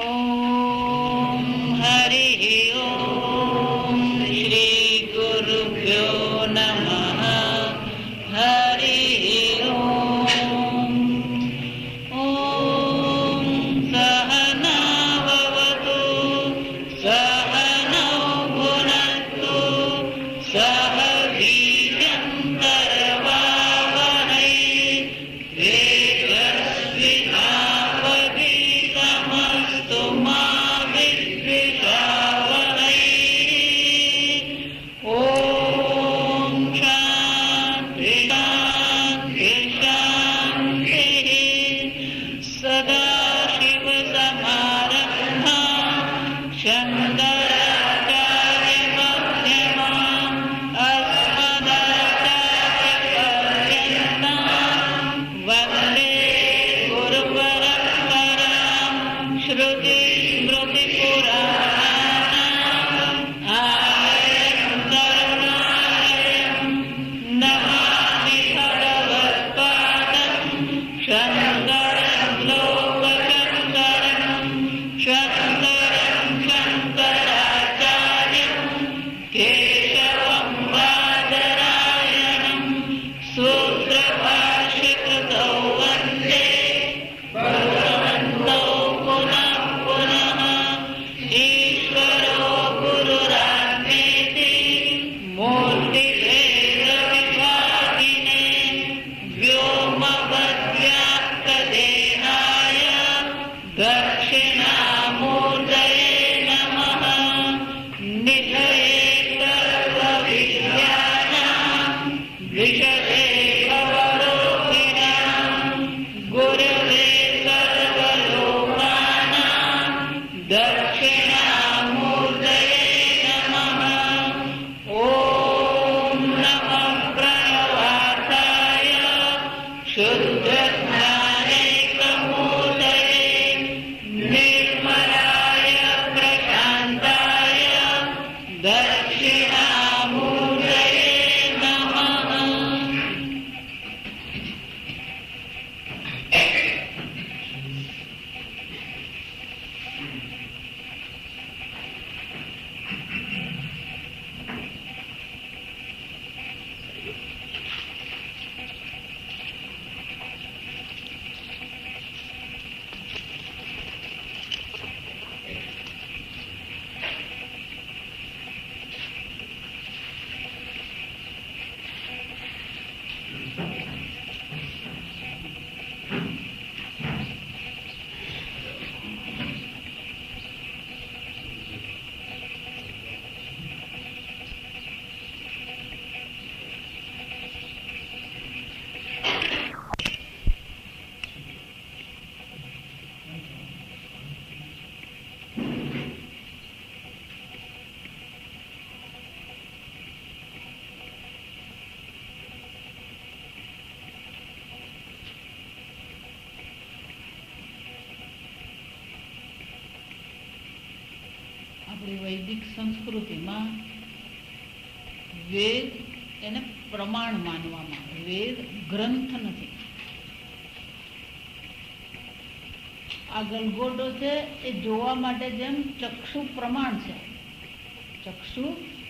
ઓમ હરિ ઓમ શ્રી ગુરુભ્યો નમઃ. હરિ ઓમ. ઓમ સહનાવવતુ સહનૌ ભુનક્તુ સહ વીર્યં કરવાવહૈ તેજસ્વિનાવધીતમસ્તુ મા વિદ્વિષાવહૈ. ઓમ શાંતિ શાંતિ શાંતિ. સદાશિવ સમારંભા શંકરાચાર્ય મધ્યમાં અસ્મદાચાર્ય પર્યન્તાં વંદે ગુરુપરંપરાં. શ્રુતિ સ્મૃતિ પુરાણાનાં આલયં કરુણાલયં નમામિ ભગવત્પાદં શંકરં લોકશંકરં. શંકરં શંકરાચાર્યં કેશવં બાદરાયણં સૂત્રભાષ્યકૃતૌ વંદે ભગવन्तौ પુનઃ પુનઃ. ઈશ્વરો ગુરુરાત્મેતિ મૂર્તિભેદવિભાગિને વ્યોમવદ્વ્યાપ્તદેહાય દક્ષિણામૂર્તયે નમઃ. નિધયે સર્વવિદ્યાનાં વિશદે ભવરોગિણાં ગુરવે સર્વલોકાનાં દક્ષિણામૂર્તયે નમઃ. ઓમ નમઃ પ્રણવાર્તાય શુદ્ધજ્ઞાનૈકમૂર્તયે નિર્મલાય પ્રશાંતાય દક્ષિણામૂર્તયે નમઃ. આપણી વૈદિક સંસ્કૃતિમાં વેદ એને પ્રમાણ માનવામાં આવે. વેદ ગ્રંથ નથી. આ ગલગોટો છે એ જોવા માટે જેમ ચક્ષુ પ્રમાણ છે. ચક્ષુ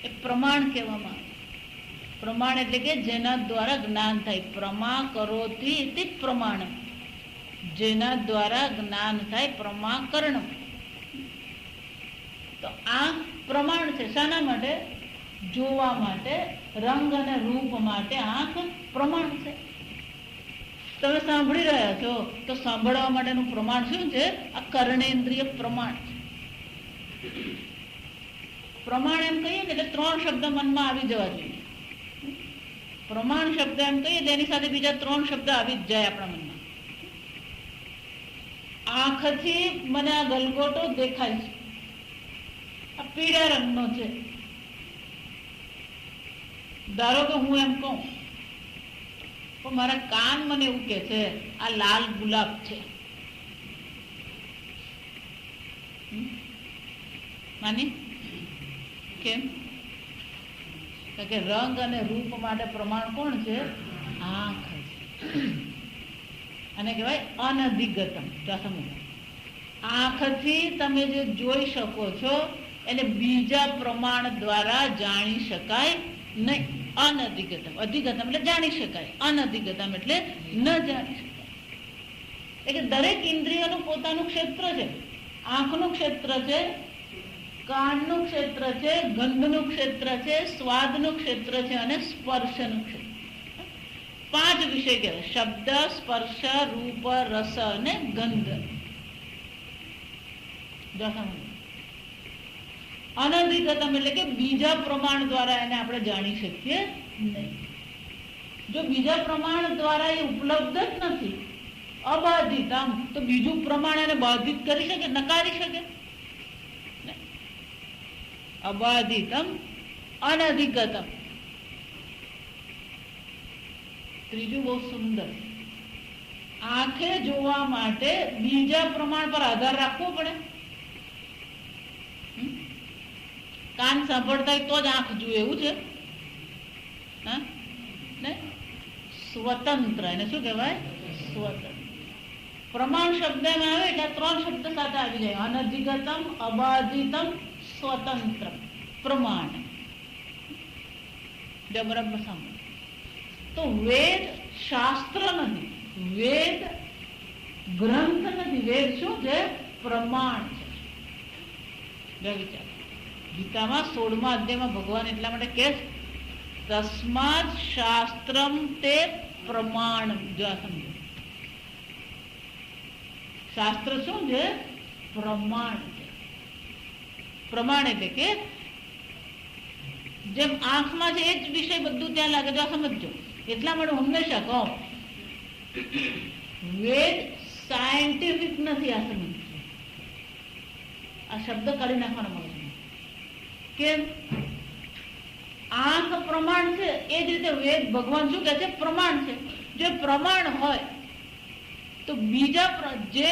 એ પ્રમાણ કહેવામાં આવે. પ્રમાણ એટલે કે જેના દ્વારા જ્ઞાન થાય. પ્રમા કરોતિ ઇતિ પ્રમાણ. જેના દ્વારા જ્ઞાન થાય. પ્રમાકરણ. તો આ પ્રમાણ છે. શાના માટે? જોવા માટે, રંગ અને રૂપ માટે આંખ પ્રમાણ છે. તમે સાંભળી રહ્યા છો તો સાંભળવા માટેનું પ્રમાણ શું છે? આ કર્ણેન્દ્રિય પ્રમાણ છે. પ્રમાણ એમ કહીએ ને એટલે 3 શબ્દ મનમાં આવી જવા જોઈએ. પ્રમાણ શબ્દ એમ કહીએ તેની સાથે બીજા 3 શબ્દ આવી જ જાય આપણા મનમાં. આંખથી મને આ ગલગોટો દેખાય છે. આ પીળા રંગનો છે. ધારો કે હું એમ કહું પણ મારા કાન મને એવું કે છે આ લાલ ગુલાબ છે. માની કેમ? કારણ કે રંગ અને રૂપ માટે પ્રમાણ કોણ છે? આંખ છે. અને કહેવાય અનધિગતમ. આંખથી તમે જે જોઈ શકો છો એને બીજા પ્રમાણ દ્વારા જાણી શકાય નહીં. અનધિગતમ, અધિગતમ એટલે જાણી શકાય, અનધિગતમ એટલે ન જાણી શકાય. એટલે દરેક ઇન્દ્રિયનું પોતાનું ક્ષેત્ર છે. આંખનું ક્ષેત્ર છે, કાનનું ક્ષેત્ર છે, ગંધનું ક્ષેત્ર છે, સ્વાદનું ક્ષેત્ર છે અને સ્પર્શનું ક્ષેત્ર. 5 વિષય કહેવાય: શબ્દ, સ્પર્શ, રૂપ, રસ અને ગંધ. અનધિગતમ એટલે કે બીજા પ્રમાણ દ્વારા એને આપણે જાણી શકીએ નહીં. જો બીજા પ્રમાણ દ્વારા એ ઉપલબ્ધ જ નથી, અબાધિત, આમ તો બીજું પ્રમાણ એને બાધિત કરી શકે, નકારી શકે? અબાધિતમ અનધિગતમ. ત્રીજું બહુ સુંદર, આંખે જોવા માટે બીજા પ્રમાણ પર આધાર રાખવો પડે. કાન સાંભળતા તો જ આંખ જુએ એવું છે? હા ને, સ્વતંત્ર, એને શું કહેવાય? સ્વતંત્ર. પ્રમાણ શબ્દમાં આવે એટલે 3 શબ્દ સાથે આવી જાય: અનધિગતમ, અબાધિતમ, સ્વતંત્ર. પ્રમાણ. બરાબર સાંભળો. તો વેદ શાસ્ત્ર નથી, વેદ ગ્રંથ નથી, વેદ શું છે? પ્રમાણ છે. વિચાર, ગીતામાં 16મા અધ્યાયમાં ભગવાન એટલા માટે કહે છે, તસ્માદ શાસ્ત્રમ તે પ્રમાણ. જો સમજો, શાસ્ત્ર શું છે? પ્રમાણ છે. પ્રમાણ એટલે કે જેમ આંખમાં છે એ જ વિષય બધું ત્યાં લાગે. જો સમજો, એટલા માટે હંમેશા કહું, વેદ સાયન્ટિફિક નથી. આ સમજ, આ શબ્દ કાઢી નાખવાનો મળે. કેમ? આંખ પ્રમાણ છે, એ જ રીતે વેદ, ભગવાન શું કહે છે? પ્રમાણ છે. જો પ્રમાણ હોય તો બીજા જે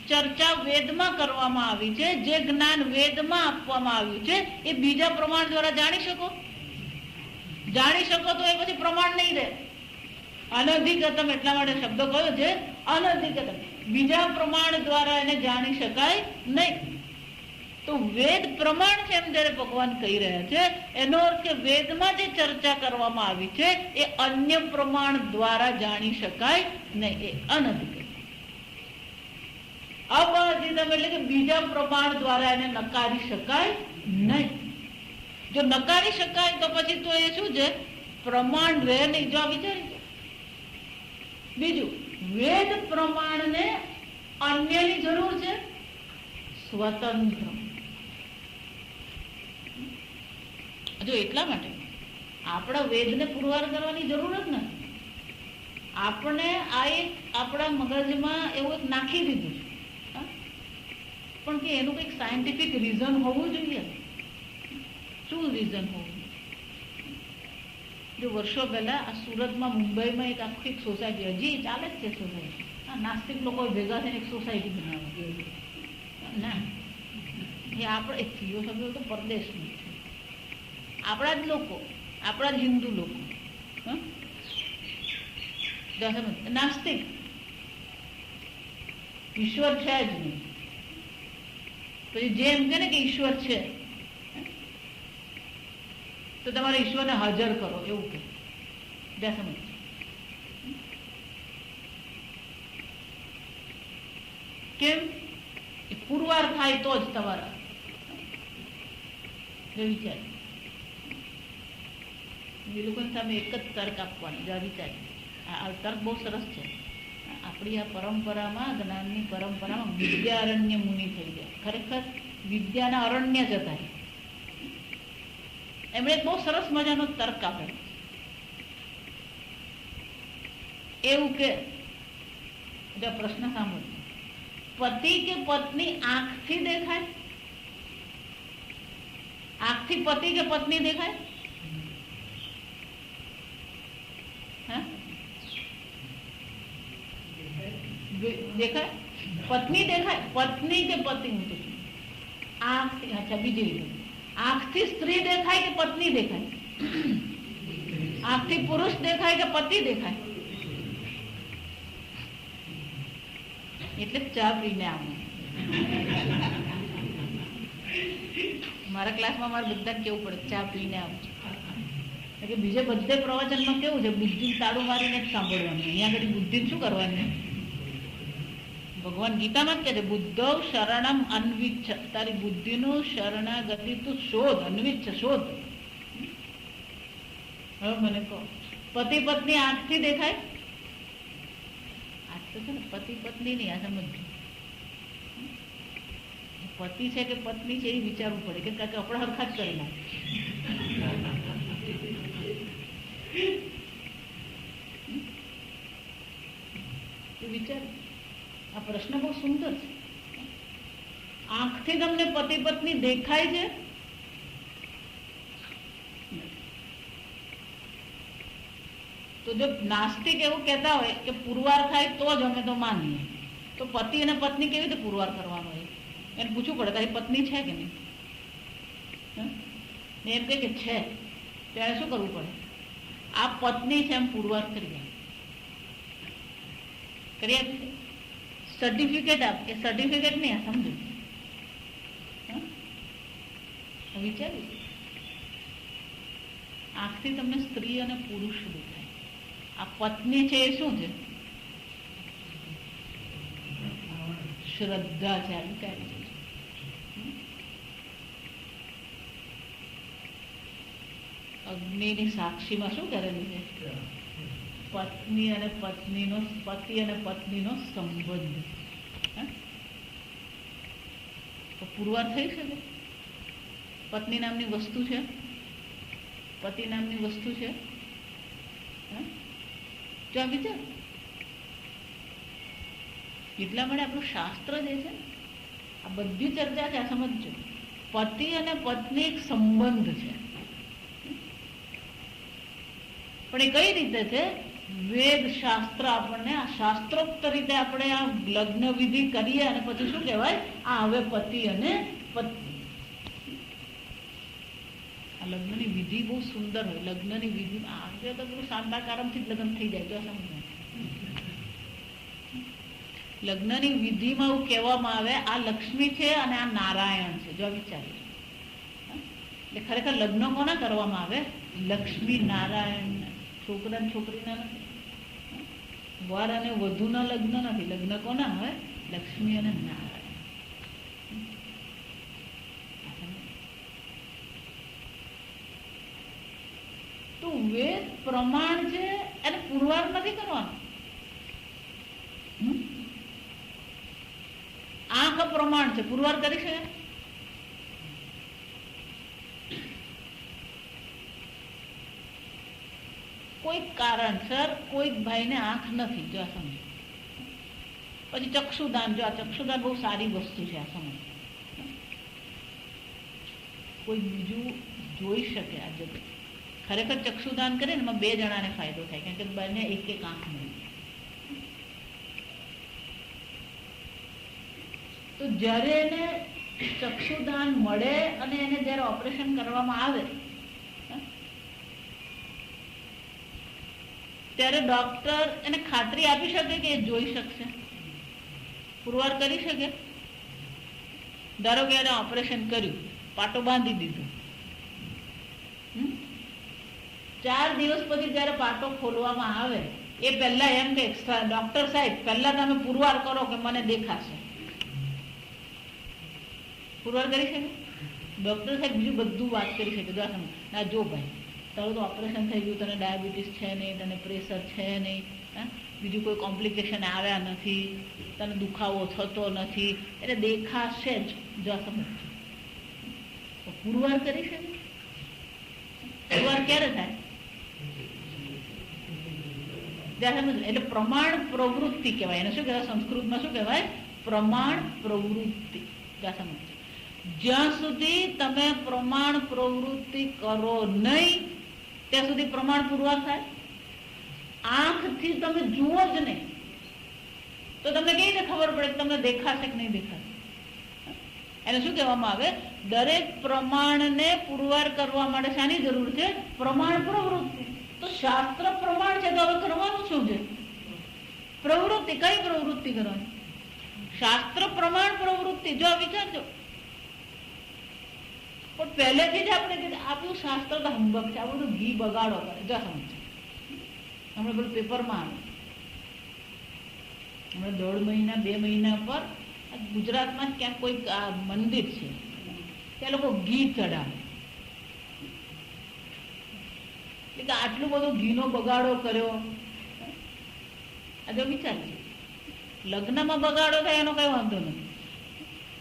ચર્ચા વેદમાં કરવામાં આવી છે, જે જ્ઞાન વેદમાં આપવામાં આવ્યું છે, એ બીજા પ્રમાણ દ્વારા જાણી શકો? જાણી શકો તો એ પછી પ્રમાણ નહીં રહે. અનધિગતમ એટલા માટે શબ્દ કયો છે? અનધિગતમ. બીજા પ્રમાણ દ્વારા એને જાણી શકાય નહીં. તો વેદ પ્રમાણ છે એમ જયારે ભગવાન કહી રહ્યા છે, એનો અર્થ કે વેદમાં જે ચર્ચા કરવામાં આવી છે એ અન્ય પ્રમાણ દ્વારા જાણી શકાય નહીં. એ અનધિગત. અબાધિતમ એટલે કે બીજા પ્રમાણ દ્વારા એને નકારી શકાય નહીં. જો નકારી શકાય તો પછી તો એ શું છે? પ્રમાણ રહે નહીં. જો વિચારી. બીજું, વેદ પ્રમાણને અન્યની જરૂર છે? સ્વતંત્ર. જો એટલા માટે આપણા વેદને પુરવાર કરવાની જરૂર જ નથી. આપણે આ એક આપણા મગજમાં એવું નાખી દીધું છે, પણ કે એનું કંઈક સાયન્ટિફિક રીઝન હોવું જોઈએ. શું રીઝન હોવું? જો વર્ષો પહેલા આ સુરતમાં, મુંબઈમાં એક આખી સોસાયટી, હજી ચાલે જ છે સોસાયટી, નાસ્તિક લોકો ભેગા થઈને એક સોસાયટી બનાવી ના, એ આપણે થિયોસોફી તો પરદેશની, આપણા જ લોકો, આપણા જ હિન્દુ લોકો નાસ્તિક, ઈશ્વર છે જ નહીં. પછી જે એમ કે ને કે ઈશ્વર છે તો તમારે ઈશ્વરને હાજર કરો એવું કે. સમજ, કેમ? પુરવાર થાય તો જ તમારા વિચાર. એ લોકોની સામે એક જ તર્ક આપવાનો. જો વિચાર, આ તર્ક બહુ સરસ છે. આપણી આ પરંપરામાં, જ્ઞાનની પરંપરામાં વિદ્યારણ્ય મુનિ થઈ ગયા. ખરેખર વિદ્યાના અરણ્ય જ હતા. એમણે બહુ સરસ મજાનો તર્ક આપ્યો. એવું કે પ્રશ્ન સાંભળો, પતિ કે પત્ની આંખથી દેખાય? આંખથી પતિ કે પત્ની દેખાય? દેખાય? પત્ની દેખાય? પત્ની કે પતિ? હું તો આંખથી. અચ્છા, બીજી રીતે, આંખથી સ્ત્રી દેખાય કે પત્ની દેખાય? આંખથી પુરુષ દેખાય કે પતિ દેખાય? એટલે ચા પીને આવું. મારા ક્લાસમાં મારે બધા કેવું પડે ચા પીને આવું કે બીજે બધે પ્રવચનમાં કેવું છે બુદ્ધિ તાળું મારીને જ સાંભળવાનું, અહીંયા આગળ બુદ્ધિ શું કરવાની? ભગવાન ગીતામાં જ કહે છે બુદ્ધો શરણમ અન્વિચ્છ, તારી બુદ્ધિનું શરણાગતિ તું શોધ, અન્વિચ્છ શોધ. હવે મને કહો પતિ પત્ની આંખથી દેખાય? આજ તો છે ને પતિ પત્ની નહીં, આ સમજ પતિ છે કે પત્ની છે એ વિચારવું પડે કે કપડા હરખા જ કરી નાખે. વિચાર આ પ્રશ્ન બહુ સુંદર છે. આંખથી તમને પતિ પત્ની દેખાય છે? તો જો નાસ્તિક એવું કહેતા હોય કે પુરવાર થાય તો જ અમે તો માનીએ, તો પતિ અને પત્ની કેવી રીતે પુરવાર કરવાનો હોય? એને પૂછવું પડે તારી પત્ની છે કે નહીં? ને એમ કે છે ત્યારે શું કરવું પડે? આ પત્ની છે એમ પુરવાર કરી આપી સર્ટિફિકેટ આપ કે સર્ટિફિકેટ નહીં, આ સમજો વિચાર્યું. આંખથી તમને સ્ત્રી અને પુરુષ દેખાય, આ પત્ની છે એ શું છે? શ્રદ્ધા છે. અગ્નિની સાક્ષીમાં શું કરેલું છે? પત્ની અને પત્નીનો, પતિ અને પત્નીનો સંબંધ. તો પુરવાર થઈ શકે? પત્ની નામની વસ્તુ છે, પતિ નામની વસ્તુ છે. જો વિચાર એટલા માટે આપણું શાસ્ત્ર જે છે આ બધી ચર્ચા છે, આ સમજજો. પતિ અને પત્ની એક સંબંધ છે, પણ એ કઈ રીતે છે? વેદ શાસ્ત્ર આપણને આ શાસ્ત્રોક્ત રીતે આપણે આ લગ્ન વિધિ કરીએ અને પછી શું કહેવાય? આ હવે પતિ અને પત્ની. આ લગ્નની વિધિ બહુ સુંદર હોય. લગ્નની વિધિ આજે તો બધું શાંતાકારમથી જ લગ્ન થઈ જાય. તો સમજ લગ્નની વિધિમાં એવું કહેવામાં આવે આ લક્ષ્મી છે અને આ નારાયણ છે. જો વિચારીએ એટલે ખરેખર લગ્ન કોના કરવામાં આવે? લક્ષ્મી નારાયણ, છોકરા છોકરીના નથી, વર અને વધુના લગ્ન નથી. લગ્ન કોના હોય? લક્ષ્મી અને નારાયણ. તો વેદ પ્રમાણ છે એને પુરવાર નથી કરવાનો. આંખ પ્રમાણ છે, પુરવાર કરી શકે? કોઈ કારણસર કોઈક ભાઈને આંખ નથી, જો આ સમજ. પછી ચક્ષુદાન, જો આ ચક્ષુદાન બહુ સારી વસ્તુ છે, આ સમજ. કોઈ બીજું જોઈ શકે આ જગત. ખરેખર ચક્ષુદાન કરે ને એમાં 2 જણાને ફાયદો થાય, કારણ કે બંને એક એક આંખ મળી. તો જ્યારે એને ચક્ષુદાન મળે અને એને જ્યારે ઓપરેશન કરવામાં આવે ત્યારે ડોક્ટર એને ખાતરી આપી શકે કે એ જોઈ શકશે, પુરવાર કરી શકે? ધારો કે એને ઓપરેશન કર્યું, પાટો બાંધી દીધો, 4 દિવસ પછી જયારે પાટો ખોલવામાં આવે એ પહેલા એમ કે ડોક્ટર સાહેબ પહેલા તમે પુરવાર કરો કે મને દેખાશે. પુરવાર કરી શકે? ડોક્ટર સાહેબ બીજું બધું વાત કરી શકે. ના જો ભાઈ તારું તો ઓપરેશન થઈ ગયું, તને ડાયાબિટીસ છે નહીં, તને પ્રેશર છે નહીં, બીજું કોઈ કોમ્પ્લિકેશન આવ્યા નથી, તને દુખાવો થતો નથી, એટલે દેખાશે જ. જો સમજ પુરવાર કરી શકે? પુરવાર ક્યારે થાય? એટલે પ્રમાણ પ્રવૃત્તિ કહેવાય એને. શું કહેવાય સંસ્કૃતમાં? શું કહેવાય? પ્રમાણ પ્રવૃત્તિ. સમજ જ્યાં સુધી તમે પ્રમાણ પ્રવૃત્તિ કરો નહીં ત્યાં સુધી પ્રમાણ પુરવાર થાય? આંખથી તમે જુઓ જ નહીં તો તમને કેવી રીતે ખબર પડે કે તમને દેખાશે કે નહીં દેખાશે? એને શું કહેવામાં આવે? દરેક પ્રમાણને પુરવાર કરવા માટે શાની જરૂર છે? પ્રમાણ પ્રવૃત્તિ. તો શાસ્ત્ર પ્રમાણ છે તો હવે કરવાનું શું છે? પ્રવૃત્તિ. કઈ પ્રવૃત્તિ કરવાની? શાસ્ત્ર પ્રમાણ પ્રવૃત્તિ. જો વિચારજો, પણ પહેલેથી જ આપણે કીધું આપણું શાસ્ત્ર તો હંબક છે, આ બધું ઘી બગાડો કરે. જો સમજ હમણાં બધું પેપરમાં આવે, હમણાં 1.5 મહિના 2 મહિના પર ગુજરાતમાં ક્યાંક કોઈ મંદિર છે ત્યાં લોકો ઘી ચડાવે. એટલે આટલું બધું ઘીનો બગાડો કર્યો. આ જો વિચારજો, લગ્નમાં બગાડો થાય એનો કઈ વાંધો નથી.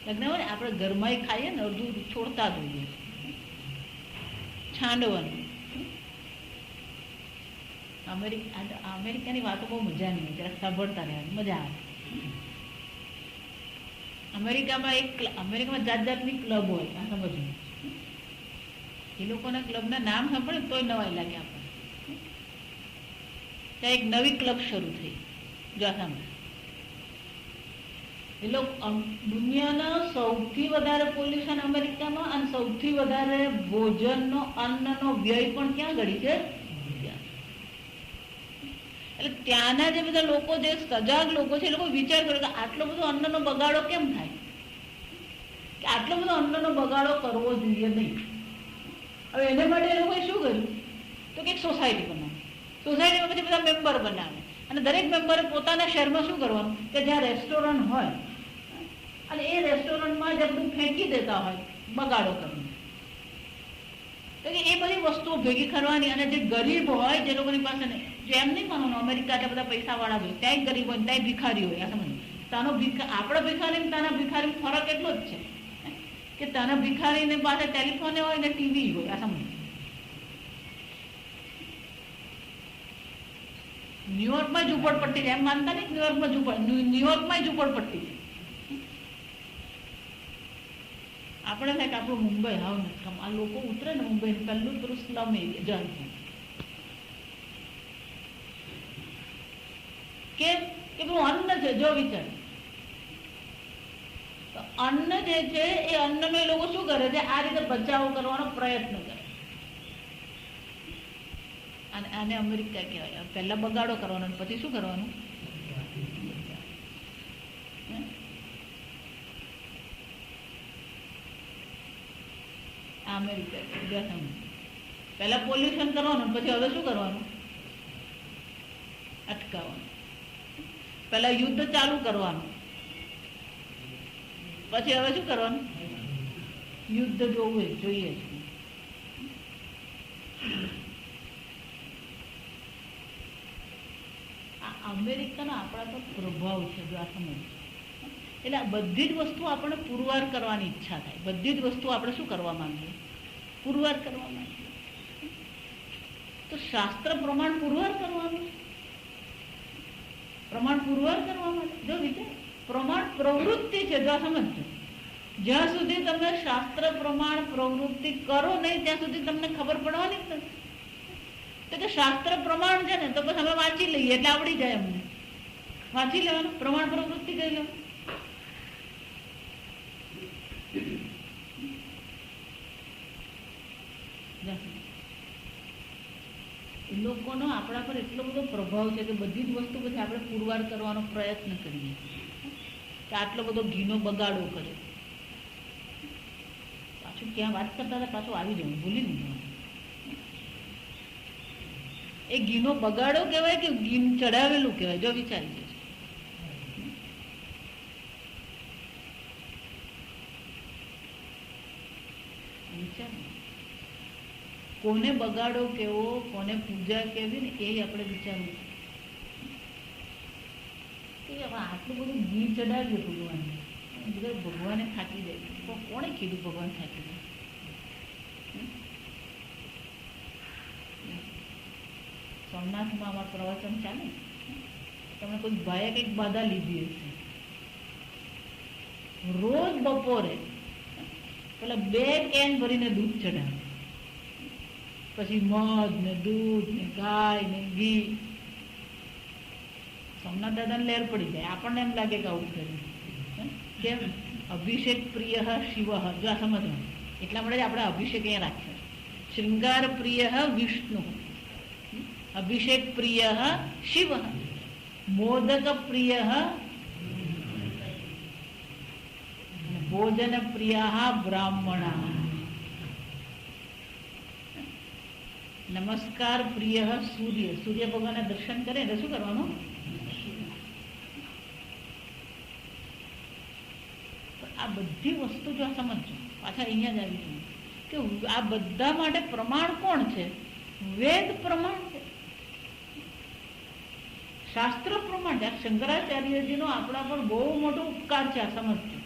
લગ્ન હોય ને આપણે ઘરમાં ખાઈએ ને અડધું છોડતા જોઈએ, છાંડવાનું. અમેરિકાની વાતો બહુ મજા નહીં, જરા સાંભળતા રહેવાની મજા આવે. અમેરિકામાં જાત જાતની ક્લબ હોય, આ સમજવું. એ લોકોના ક્લબના નામ સાંભળે તોય નવાઈ લાગે આપણને. ત્યાં એક નવી ક્લબ શરૂ થઈ, જો સાંભળે. એ લોકો દુનિયાના સૌથી વધારે પોલ્યુશન અમેરિકામાં, અને સૌથી વધારે ભોજનનો અન્નનો વ્યય પણ ક્યાં ગળી છે? એટલે ત્યાંના જે બધા લોકો, જે સજાગ લોકો છે, એ લોકો વિચાર કરે કે આટલો બધો અન્નનો બગાડો કેમ થાય, કે આટલો બધો અન્નનો બગાડો કરવો જોઈએ નહીં. હવે એને માટે એ લોકોએ શું કર્યું તો કે એક સોસાયટી બનાવે. સોસાયટીમાં પછી બધા મેમ્બર બનાવે, અને દરેક મેમ્બરે પોતાના શહેરમાં શું કરવાનું કે જ્યાં રેસ્ટોરન્ટ હોય અને એ રેસ્ટોરન્ટમાં જે બધું ફેંકી દેતા હોય બગાડો કરવાનો, તો કે એ બધી વસ્તુઓ ભેગી કરવાની. અને જે ગરીબ હોય, જે લોકોની પાસે જે એમ નહીં માનવાનું અમેરિકા ત્યાં બધા પૈસાવાળા હોય, ત્યાંય ગરીબ હોય, ત્યાંય ભિખારી હોય. આ સમજ, તાનો આપણા ભિખારી તાના ભિખારી ફરક એટલો જ છે કે તાના ભિખારીને પાસે ટેલિફોન હોય ને ટીવી હોય. આ સમજ, ન્યુયોર્કમાં ઝૂંપડપટ્ટી છે એમ માનતા નહીં, ન્યુયોર્કમાં ઝૂંપડપટ્ટી છે. આપણે થાય કે આપણું મુંબઈ હાવ નથી. આ લોકો ઉતરે ને મુંબઈ પહેલું પેલું સ્લમ એરિયા કે પેલું અન્ન છે. જો વિચાર, અન્ન જે છે એ અન્નનો એ લોકો શું કરે છે, આ રીતે બચાવ કરવાનો પ્રયત્ન કરે. અને આને અમેરિકા કહેવાય. પહેલા બગાડો કરવાનો, પછી શું કરવાનું? અમેરિકા પહેલા પોલ્યુશન કરવાનું, પછી હવે શું કરવાનું? અટકાવવાનું. પહેલા યુદ્ધ ચાલુ કરવાનું, પછી હવે શું કરવાનું? યુદ્ધ જોવું જોઈએ. આ અમેરિકાનો આપણા પર પ્રભાવ છે. જો આ સમજ, એટલે આ બધી જ વસ્તુ આપણે પુરવાર કરવાની ઈચ્છા થાય. બધી જ વસ્તુ આપણે શું કરવા માંગીએ? પુરવાર કરવા માંગીએ. તો શાસ્ત્ર પ્રમાણ પુરવાર કરવાનું, પ્રમાણ પુરવાર કરવા માટે જો વિચાર, પ્રમાણ પ્રવૃત્તિ છે. જો સમજજો, જ્યાં સુધી તમે શાસ્ત્ર પ્રમાણ પ્રવૃત્તિ કરો નહીં ત્યાં સુધી તમને ખબર પડવાની જ નથી. તો કે શાસ્ત્ર પ્રમાણ છે ને તો બસ અમે વાંચી લઈએ એટલે આવડી જાય. અમને વાંચી લેવાનું, પ્રમાણ પ્રવૃત્તિ કરી લેવાનું. એ લોકોનો આપણા પર એટલો બધો પ્રભાવ છે કે બધી જ વસ્તુ પછી આપણે પુરવાર કરવાનો પ્રયત્ન કરીએ કે આટલો બધો ઘીનો બગાડો કરે. પાછું ક્યાં વાત કરતા હતા, પાછું આવી જવું, ભૂલી નહીં. એ ઘીનો બગાડો કહેવાય કે ઘી ચડાવેલું કહેવાય? જો વિચારી જશે. વિચાર, કોને બગાડો કેવો, કોને પૂજા કેવી ને એ આપણે વિચારવું. આટલું બધું ઘી ચડાવ્યું ભગવાનને, બધા ભગવાને થાકી જાય. કોણે કીધું ભગવાન થાકી જાય? સોમનાથમાં અમારું પ્રવચન ચાલે, તમને કોઈ ભાઈએ કંઈક બાધા લીધી હશે. રોજ બપોરે પેલા 2 કેન ભરીને દૂધ ચડાવે, પછી મધ ને દૂધ ને ગાય ને ઘી. સોમનાથ દાદાને લહેર પડી જાય. આપણને એમ લાગે કે આવું કર્યું કેમ? અભિષેક પ્રિય શિવ. જો આ સમજવાનું, એટલા માટે જ આપણે અભિષેક અહીંયા રાખ્યો. શૃંગાર પ્રિય વિષ્ણુ, અભિષેક પ્રિય શિવ, મોદક પ્રિય ભોજન પ્રિયા બ્રાહ્મણા, નમસ્કાર પ્રિય સૂર્ય, સૂર્ય ભગવાનના દર્શન કરે એટલે શું કરવાનું? આ બધી વસ્તુ જો સમજો, પાછા અહીંયા જ આવી જોઈએ કે આ બધા માટે પ્રમાણ કોણ છે? વેદ પ્રમાણ છે, શાસ્ત્ર પ્રમાણ છે. આ શંકરાચાર્યજીનો આપણા પર બહુ મોટો ઉપકાર છે. આ સમજજો,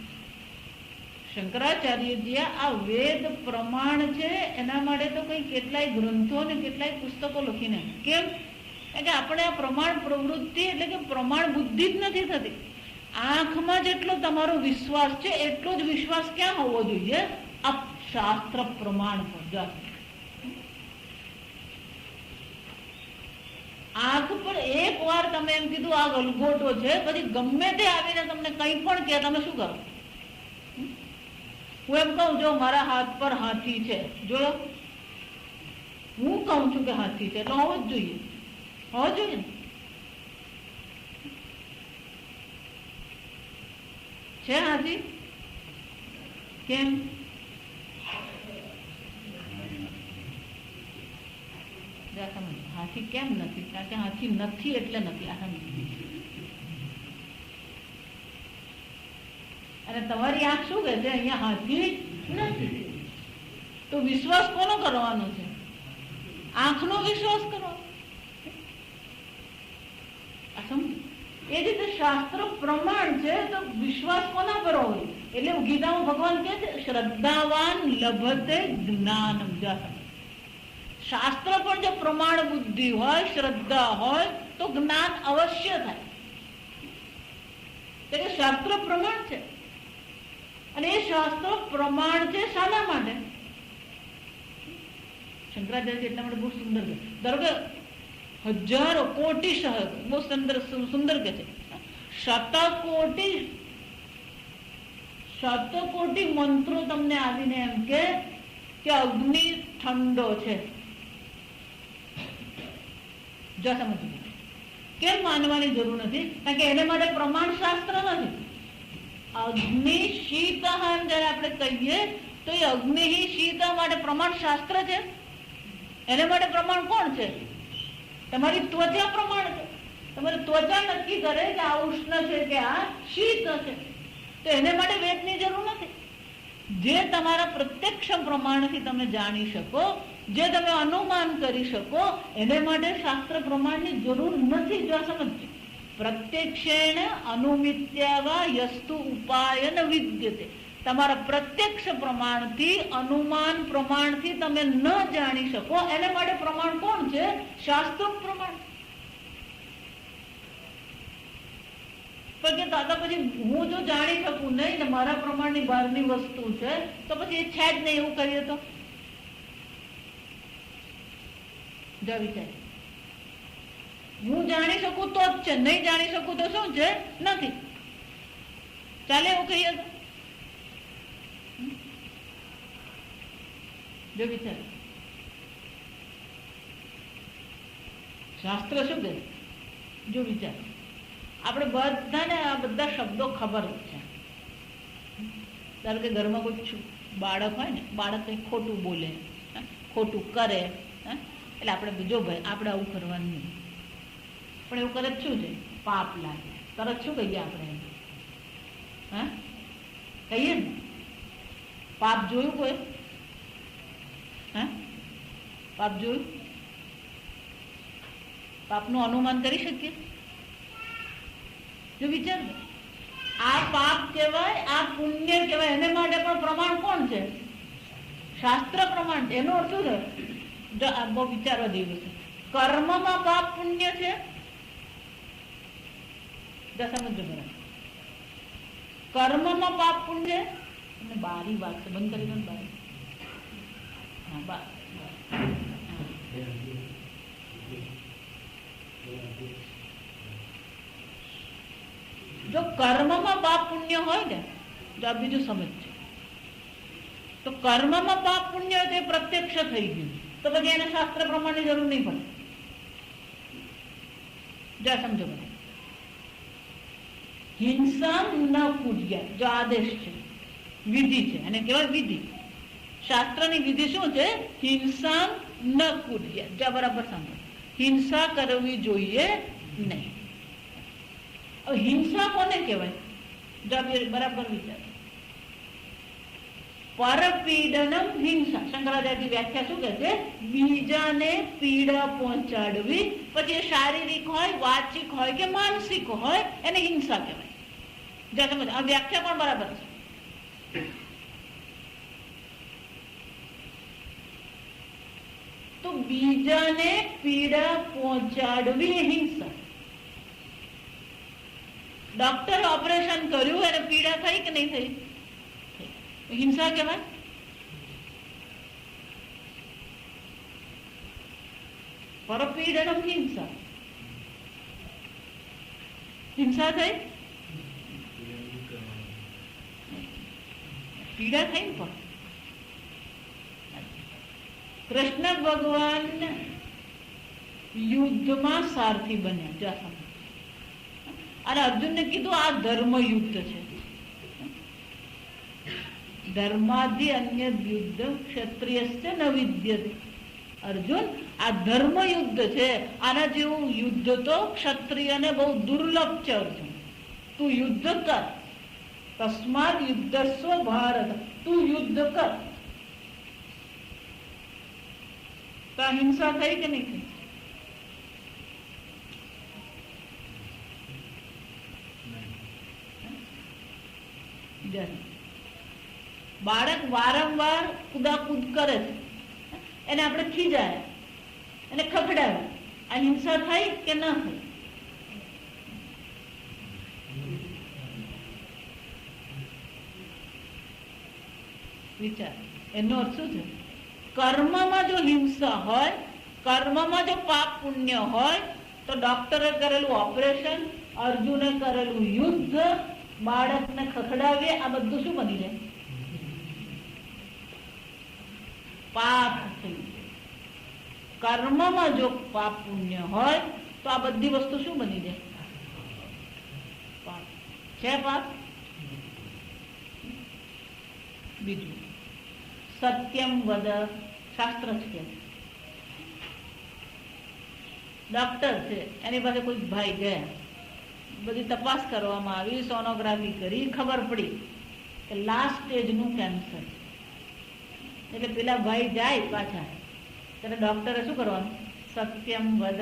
શંકરાચાર્યજી આ વેદ પ્રમાણ છે. એના માટે તો કઈ કેટલાય ગ્રંથો ને કેટલાય પુસ્તકો લખીને. કેમ? કારણ કે આપણે આ પ્રમાણ પ્રવૃત્તિ એટલે કે પ્રમાણ બુદ્ધિ જ નથી થતી. આંખમાં જેટલો તમારો વિશ્વાસ છે એટલો જ વિશ્વાસ ક્યાં હોવો જોઈએ? આ શાસ્ત્ર પ્રમાણ પર. આંખ પર એક વાર તમે એમ કીધું આ ગલગોટો છે, પછી ગમે તે આવીને તમને કંઈ પણ કહે, તમે શું કરો? હું એમ કહું, જો મારા હાથ પર હાથી છે, જોયો, હું કહું છું કે હાથી છે એટલે હોવો જ જોઈએ, હોવો જોઈએ ને? છે હાથી? કેમ? હાથી કેમ નથી? કારણ કે હાથી નથી એટલે નથી. અને તમારી આંખ શું કહે છે? અહીંયા હાથી નથી. તો વિશ્વાસ કોનો કરવાનો છે? આંખનો વિશ્વાસ કરવાનો. એ જ રીતે શાસ્ત્ર પ્રમાણ છે તો વિશ્વાસ કોના પર હોય? એટલે ગીતામાં ભગવાન કહે છે શ્રદ્ધાવાન લભતે જ્ઞાનમ. શાસ્ત્ર પણ જો પ્રમાણ બુદ્ધિ હોય, શ્રદ્ધા હોય તો જ્ઞાન અવશ્ય થાય. એટલે શાસ્ત્ર પ્રમાણ છે. અને એ શાસ્ત્ર પ્રમાણ છે શાના માટે? શંકરાચાર્ય એટલા માટે બહુ સુંદર છે. ધારો કે હજારો કોટી શહર, બહુ સુંદર કે છે, શતકોટી મંત્રો તમને આવીને એમ કે અગ્નિ ઠંડો છે. જો સમજ, કેમ માનવાની જરૂર નથી? કારણ કે એને માટે પ્રમાણ શાસ્ત્ર નથી. અગ્નિ શીત જયારે આપણે કહીએ તો એ અગ્નિ શીત માટે પ્રમાણ શાસ્ત્ર છે. એને માટે પ્રમાણ કોણ છે? તમારી ત્વચા પ્રમાણ છે. તમારી ત્વચા નક્કી કરે કે આ ઉષ્ણ છે કે આ શીત છે. તો એને માટે વેદની જરૂર નથી. જે તમારા પ્રત્યક્ષ પ્રમાણથી તમે જાણી શકો, જે તમે અનુમાન કરી શકો, એને માટે શાસ્ત્ર પ્રમાણની જરૂર નથી. જો સમજજો, પ્રત્યક્ષેણ અનુમિત્યાવા યસ્તુ ઉપાયન વિદ્યતે. તમારા પ્રત્યક્ષ પ્રમાણથી, અનુમાન પ્રમાણથી તમે ન જાણી શકો, એને માટે પ્રમાણ કોણ છે? શાસ્ત્ર પ્રમાણ. પછી દાદા પછી હું જો જાણી શકું નહીં ને મારા પ્રમાણની બહારની વસ્તુ છે તો પછી એ છે જ નહીં એવું કરીએ તો વિચાર. હું જાણી શકું તો જ છે, નહીં જાણી શકું તો શું છે? નથી. ચાલે એવું કહીએ તો? જો વિચાર, શાસ્ત્ર શું કહે? જો વિચાર, આપણે બધાને આ બધા શબ્દો ખબર જ છે. ધારો કે ઘરમાં કોઈ બાળક હોય ને, બાળક કંઈ ખોટું બોલે, ખોટું કરે, એટલે આપણે જો ભાઈ આપણે આવું કરવાનું નહીં, પણ એવું કરે શું છે? પાપ લાગે. તરત શું કહીએ આપણે? હા, કહીએ ને પાપ જોયું કોઈ? હા, પાપ જોયું? પાપનું અનુમાન કરી શકીએ? જો વિચાર, આ પાપ કહેવાય, આ પુણ્ય કહેવાય. એને માટે પણ પ્રમાણ કોણ છે? શાસ્ત્ર પ્રમાણ છે. એનો અર્થ શું છે? બહુ વિચારવા જેવું છે. કર્મમાં પાપ પુણ્ય છે. સમજો બરાબર, કર્મમાં પાપ પુણ્ય. અને બારી વાત છે, બંધ કરી દો બારી. હા, બા જો કર્મમાં પાપ પુણ્ય હોય ને, તો આ બીજું સમજજો, તો કર્મમાં પાપ પુણ્ય હોય તો એ પ્રત્યક્ષ થઈ ગયું, તો પછી એને શાસ્ત્ર પ્રમાણની જરૂર નહીં પડે. જો સમજો બધા, હિંસા ન કુર્યા જો આદેશ છે, વિધિ છે, અને કહેવાય વિધિ. શાસ્ત્રની વિધિ શું છે? હિંસા ન કુર્યા. જ્યાં બરાબર સાંભળો, હિંસા કરવી જોઈએ નહીં. હિંસા કોને કહેવાય? બરાબર વિચાર. પરપીડનમ હિંસા. શંકરાચાર્યની વ્યાખ્યા શું કહે છે? બીજાને પીડા પહોંચાડવી, પછી એ શારીરિક હોય, વાચિક હોય કે માનસિક હોય, એને હિંસા કહેવાય. સમજ, આ વ્યાખ્યા પણ બરાબર છે. તો બીજાને પીડા પહોંચાડવી હિંસા. ડોક્ટરે ઓપરેશન કર્યું, એને પીડા થઈ કે નહીં થઈ? હિંસા કહેવાય. પરપીડનમ હિંસા. હિંસા થઈ, પીડા થઈ ને. પણ કૃષ્ણ ભગવાન યુદ્ધમાં સારથી બન્યા. અને અર્જુનને કીધું આ ધર્મ યુદ્ધ છે. ધર્માધિ અન્ય યુદ્ધ ક્ષત્રિયસ્ય ન વિદ્યતે. અર્જુન, આ ધર્મ યુદ્ધ છે, આના જેવું યુદ્ધ તો ક્ષત્રિયને બહુ દુર્લભ છે. અર્જુન, તું યુદ્ધ કર. તસ્માત યુદ્ધસ્વ ભારત. તું યુદ્ધ કર. તો હિંસા થઈ કે નહીં થઈ? બાળક વારંવાર કુદાકૂદ કરે છે, એને આપણે ખીજાય, એને ખખડાવે, આ હિંસા થઈ કે ના થઈ? વિચાર. એનો અર્થ શું છે? કર્મમાં જો હિંસા હોય, કર્મમાં જો પાપ પુણ્ય હોય, તો ડોક્ટરે કરેલું ઓપરેશન, અર્જુને કરેલું યુદ્ધ, બાળકને ખખડાવીએ, આ બધું શું બની જાય? પાપ થઈ જાય. કર્મમાં જો પાપ પુણ્ય હોય તો આ બધી વસ્તુ શું બની જાય? પાપ છે. પાપ. બીજું, સત્યમ વદ. શાસ્ત્ર છે, ડોક્ટર છે, એની પાસે કોઈ ભાઈ ગયા, બધી તપાસ કરવામાં આવી, સોનોગ્રાફી કરી, ખબર પડી કે લાસ્ટ સ્ટેજનું કેન્સર. એટલે પેલા ભાઈ જાય પાછા, ત્યારે ડોક્ટરે શું કરવાનું? સત્યમ વદ.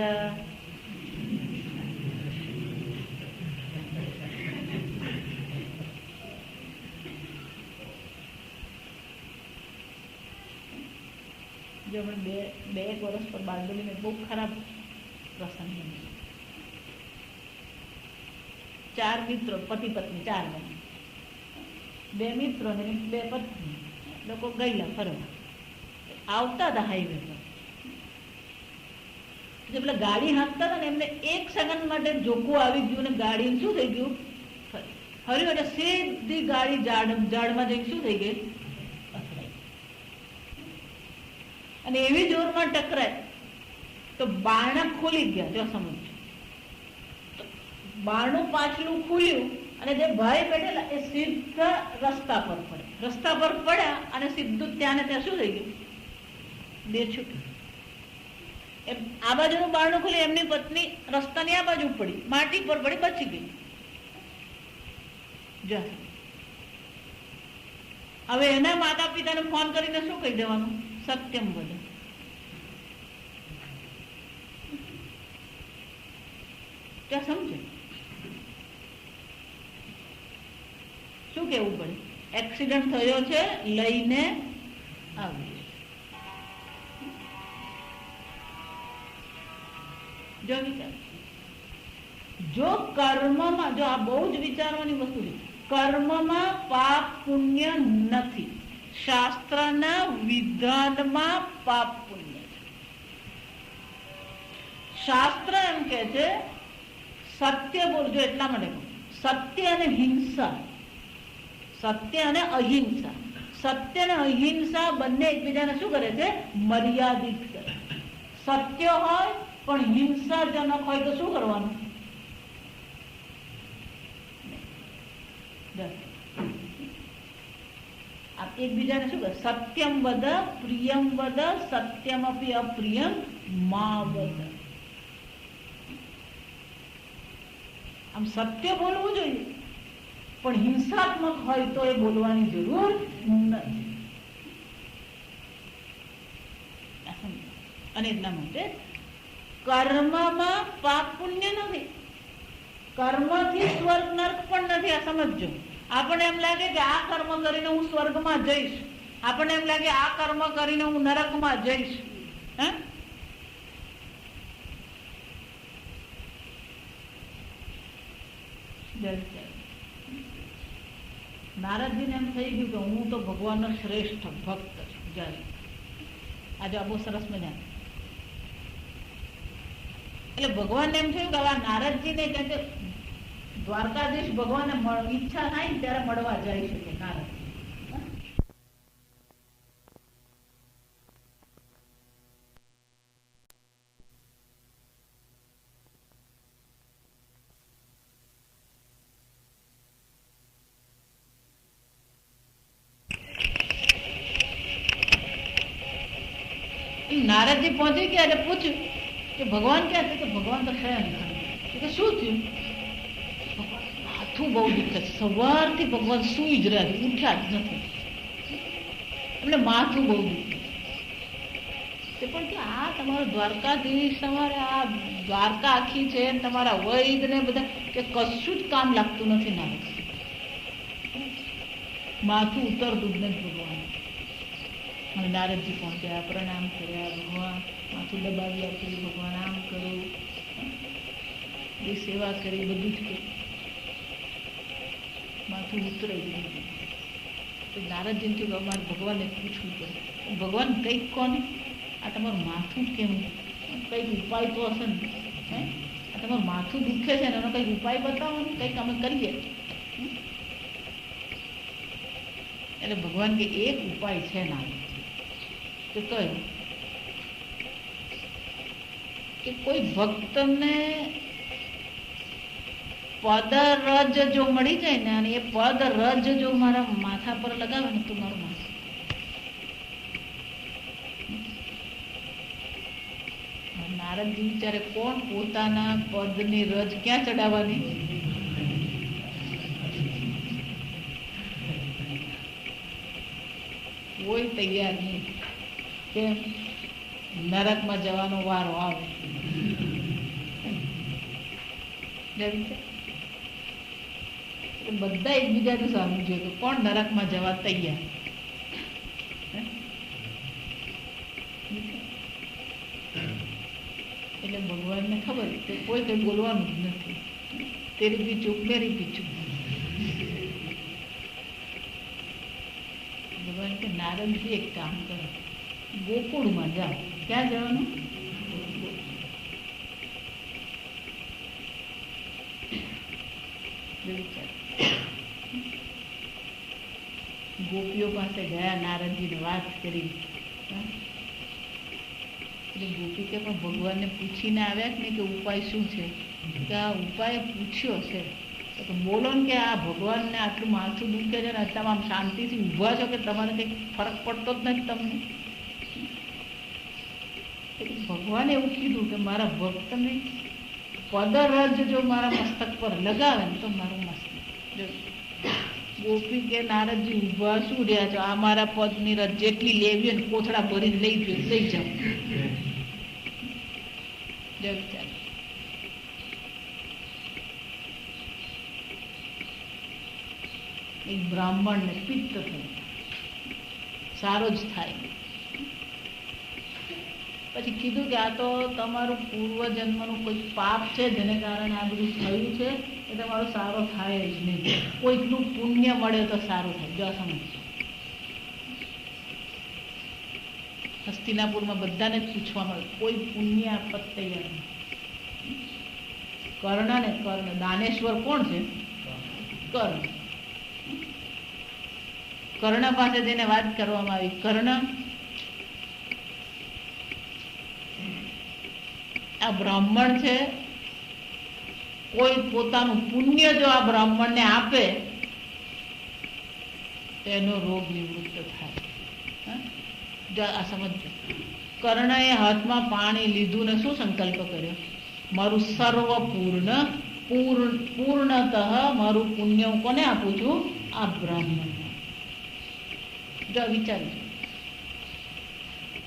જો બે એક વર્ષ પર બારડોલીને બહુ ખરાબ પ્રસંગ. 4 મિત્રો, પતિ પત્ની 4 જણા, 2 મિત્રો ને 2 પત્ની, લોકો ગયેલા ફરવા. આવતા હતા હાઈવે પર, જે પેલા ગાડી હાંકતા હતા ને એમને 1 સેકન્ડ માટે જોકું આવી ગયું ને ગાડી શું થઈ ગયું? હર્યું. એટલે સીધી ગાડી ઝાડમાં જઈને શું થઈ ગઈ? અને એવી જોરમાં ટકરાય તો બારણા ખોલી ગયા. જો સમજ, બારણું પાછલું ખુલ્યું અને જે ભાઈ બેઠેલા એ સીધા રસ્તા પર પડ્યા. રસ્તા પર પડ્યા અને સીધું ત્યાં ને ત્યાં શું થઈ ગયું? બે છૂટી. આ બાજુનું બારણું ખુલ્યું, એમની પત્ની રસ્તાની આ બાજુ પડી, માટી પર પડી, બચી ગઈ. હવે એના માતા પિતાને ફોન કરીને શું કહી દેવાનું? સત્યમ વદ. ત્યાં સમજે શું કેવું પડે? એક્સિડન્ટ થયો છે, લઈને આવી. જો વિચાર, જો કર્મમાં, જો આ બહુ જ વિચારવાની વસ્તુ છે, કર્મમાં પાપ પુણ્ય નથી, શાસ્ત્રના વિધાનમાં પાપ પુણ્ય છે. શાસ્ત્ર એમ કે છે સત્ય બોલજો. એટલા માટે સત્ય અને હિંસા, સત્ય અને અહિંસા, સત્ય અને અહિંસા બંને એકબીજાને શું કરે છે? મર્યાદિત કરે. સત્ય હોય પણ હિંસાજનક હોય તો શું કરવાનું? એકબીજાને શું કહે? સત્યમ વદ પ્રિયમ વદ સત્યમપી અપ્રિયમ મા વદ. આમ સત્ય બોલવું જોઈએ, પણ હિંસાત્મક હોય તો એ બોલવાની જરૂર નથી. અને એટલા માટે કર્મમાં પાપ પુણ્ય નથી, કર્મથી સ્વર્ગ નર્ક પણ નથી. આ સમજજો. આપણને એમ લાગે કે આ કર્મ કરીને હું સ્વર્ગમાં જઈશ, આપણને એમ લાગે આ કર્મ કરીને હું નરકમાં જઈશ. નારદજીને એમ થઈ ગયું કે હું તો ભગવાનનો શ્રેષ્ઠ ભક્ત છું. આજે આ બહુ સરસ મજા. એટલે ભગવાનને એમ થયું કે હવે નારદજીને કે દ્વારકાધીશ ભગવાનને ઈચ્છા થાય ને ત્યારે મળવા જઈ શકે. નારદ નારદજી પહોંચી ગયા એટલે પૂછ્યું કે ભગવાન ક્યાં છે? કે ભગવાન તો શયન કરે. શું થયું? માથું બહુ દુખે છે, સવારથી ભગવાન સુઈ જ રહ્યા છે, ઉઠ્યા જ નથી, એમને માથું બહુ દુખે છે. પણ કે આ તમારો દ્વારકાધીશ, તમારે આ દ્વારકા આખી છે, તમારા વૈદ ને બધા કે કશું જ કામ લાગતું નથી. નારદ માથું ઉતરતું જ નથી ભગવાન. હવે નારદજી પહોંચ્યા, પ્રણામ કર્યા, ભગવાન માથું દબાવી આપ્યું, ભગવાન આમ કરો, એ સેવા કરી, બધું જ કર્યું, માથું ઉતરાઈ ગયું. તો નારદજીને થયું કે અમારે ભગવાનને પૂછવું પડે, ભગવાન કંઈક કોને આ તમારું માથું કેમ, કંઈક ઉપાય તો હશે ને? આ તમારું માથું દુખે છે ને એનો કંઈક ઉપાય બતાવો ને, કંઈક અમે કરીએ. એટલે ભગવાન કે એક ઉપાય છે નારદ. તો કયો? કે કોઈ ભક્તને પદ રજ જો મળી જાય ને, અને એ પદ રજ જો મારા માથા પર લગાવે ને તો મારું માથું. નારદજી વિચારે કોણ પોતાના પદની રજ ક્યાં ચડાવવાની? કોઈ તૈયાર નહીં. કેમ? નરકમાં જવાનો વારો આવે. બધા એકબીજાને સામું જોઈએ કે કોણ નરકમાં જવા તૈયાર. એટલે ભગવાનને ખબર કે કોઈ કઈ બોલવાનું જ નથી. તેરી બી ચૂપ, મેરી બી ચૂપ. ભગવાન કે નારદજી એક કામ કરો, ગોકુળમાં જાઓ. ક્યાં જવાનું? ગોપીઓ પાસે ગયા, નારદજીને વાત કરી. એટલે ગોપી કે પણ ભગવાનને પૂછીને આવ્યા કે નહીં કે ઉપાય શું છે? કે આ ઉપાય પૂછ્યો છે તો બોલો ને, કે આ ભગવાનને આટલું માથું દુખે છે ને અત્યારે આમ શાંતિથી ઊભા છો કે તમારે કંઈક ફરક પડતો જ નથી તમને? ભગવાને એવું કીધું કે મારા ભક્તને પદરજ જો મારા મસ્તક પર લગાવે ને તો મારું મસ્તક. ગોપી કે નારદજી ઊભા શું રહ્યા છો? આ મારા પદની રજ જેટલી લેવી ને કોથળા ભરીને લઈ જાઓ. વિચાર એક બ્રાહ્મણને પિત્ત થયું, સારો જ થાય. પછી કીધું કે આ તો તમારું પૂર્વજન્મનું કોઈ પાપ છે જેને કારણે આ બધું થયું છે, એ તમારો સારો થાય જ નહીં. કોઈકનું પુણ્ય મળે તો સારું થાય. જો સમજ, હસ્તિનાપુરમાં બધાને જ પૂછવામાં આવે, કોઈ પુણ્ય આપત તૈયાર નહીં. કર્ણ ને કર્ણ, દાનેશ્વર કોણ છે? કર્ણ. કર્ણ પાસે જઈને વાત કરવામાં આવી, કર્ણ આ બ્રાહ્મણ છે, કોઈ પોતાનું પુણ્ય જો આ બ્રાહ્મણને આપે તો એનો રોગ નિવૃત્ત થાય. આ સમજો. કર્ણએ હાથમાં પાણી લીધું ને શું સંકલ્પ કર્યો? મારું સર્વ પૂર્ણતઃ મારું પુણ્ય હું કોને આપું છું? આ બ્રાહ્મણ. જો વિચારી,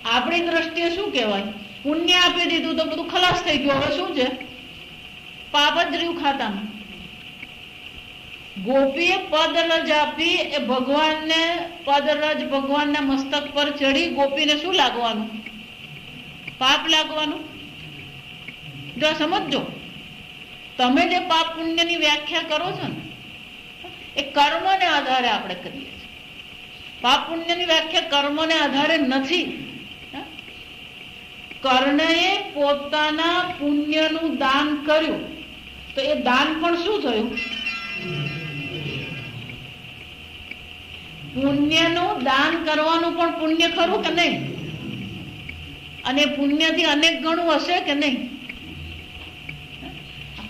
આપણી દ્રષ્ટિએ શું કહેવાય? પુણ્ય આપી દીધું તો બધું ખલાસ થઈ ગયું. હવે શું છે? પાપ જ રહ્યું ખાતામાં. ગોપીએ પદરજ આપી, એ ભગવાનને પદરજ ભગવાનના મસ્તક પર ચડી, ગોપીને શું લાગવાનું? પાપ લાગવાનું. જો સમજો, તમે જે પાપ પુણ્યની વ્યાખ્યા કરો છો ને એ કર્મને આધારે આપણે કરીએ છીએ. પાપ પુણ્યની વ્યાખ્યા કર્મને આધારે નથી. કર્ણએ પોતાના પુણ્યનું દાન કર્યું તો એ દાન પણ શું થયું? પુણ્યનું દાન કરવાનું પણ પુણ્ય ખરું કે નહીં? અને પુણ્યથી અનેક ગણું હશે કે નહીં?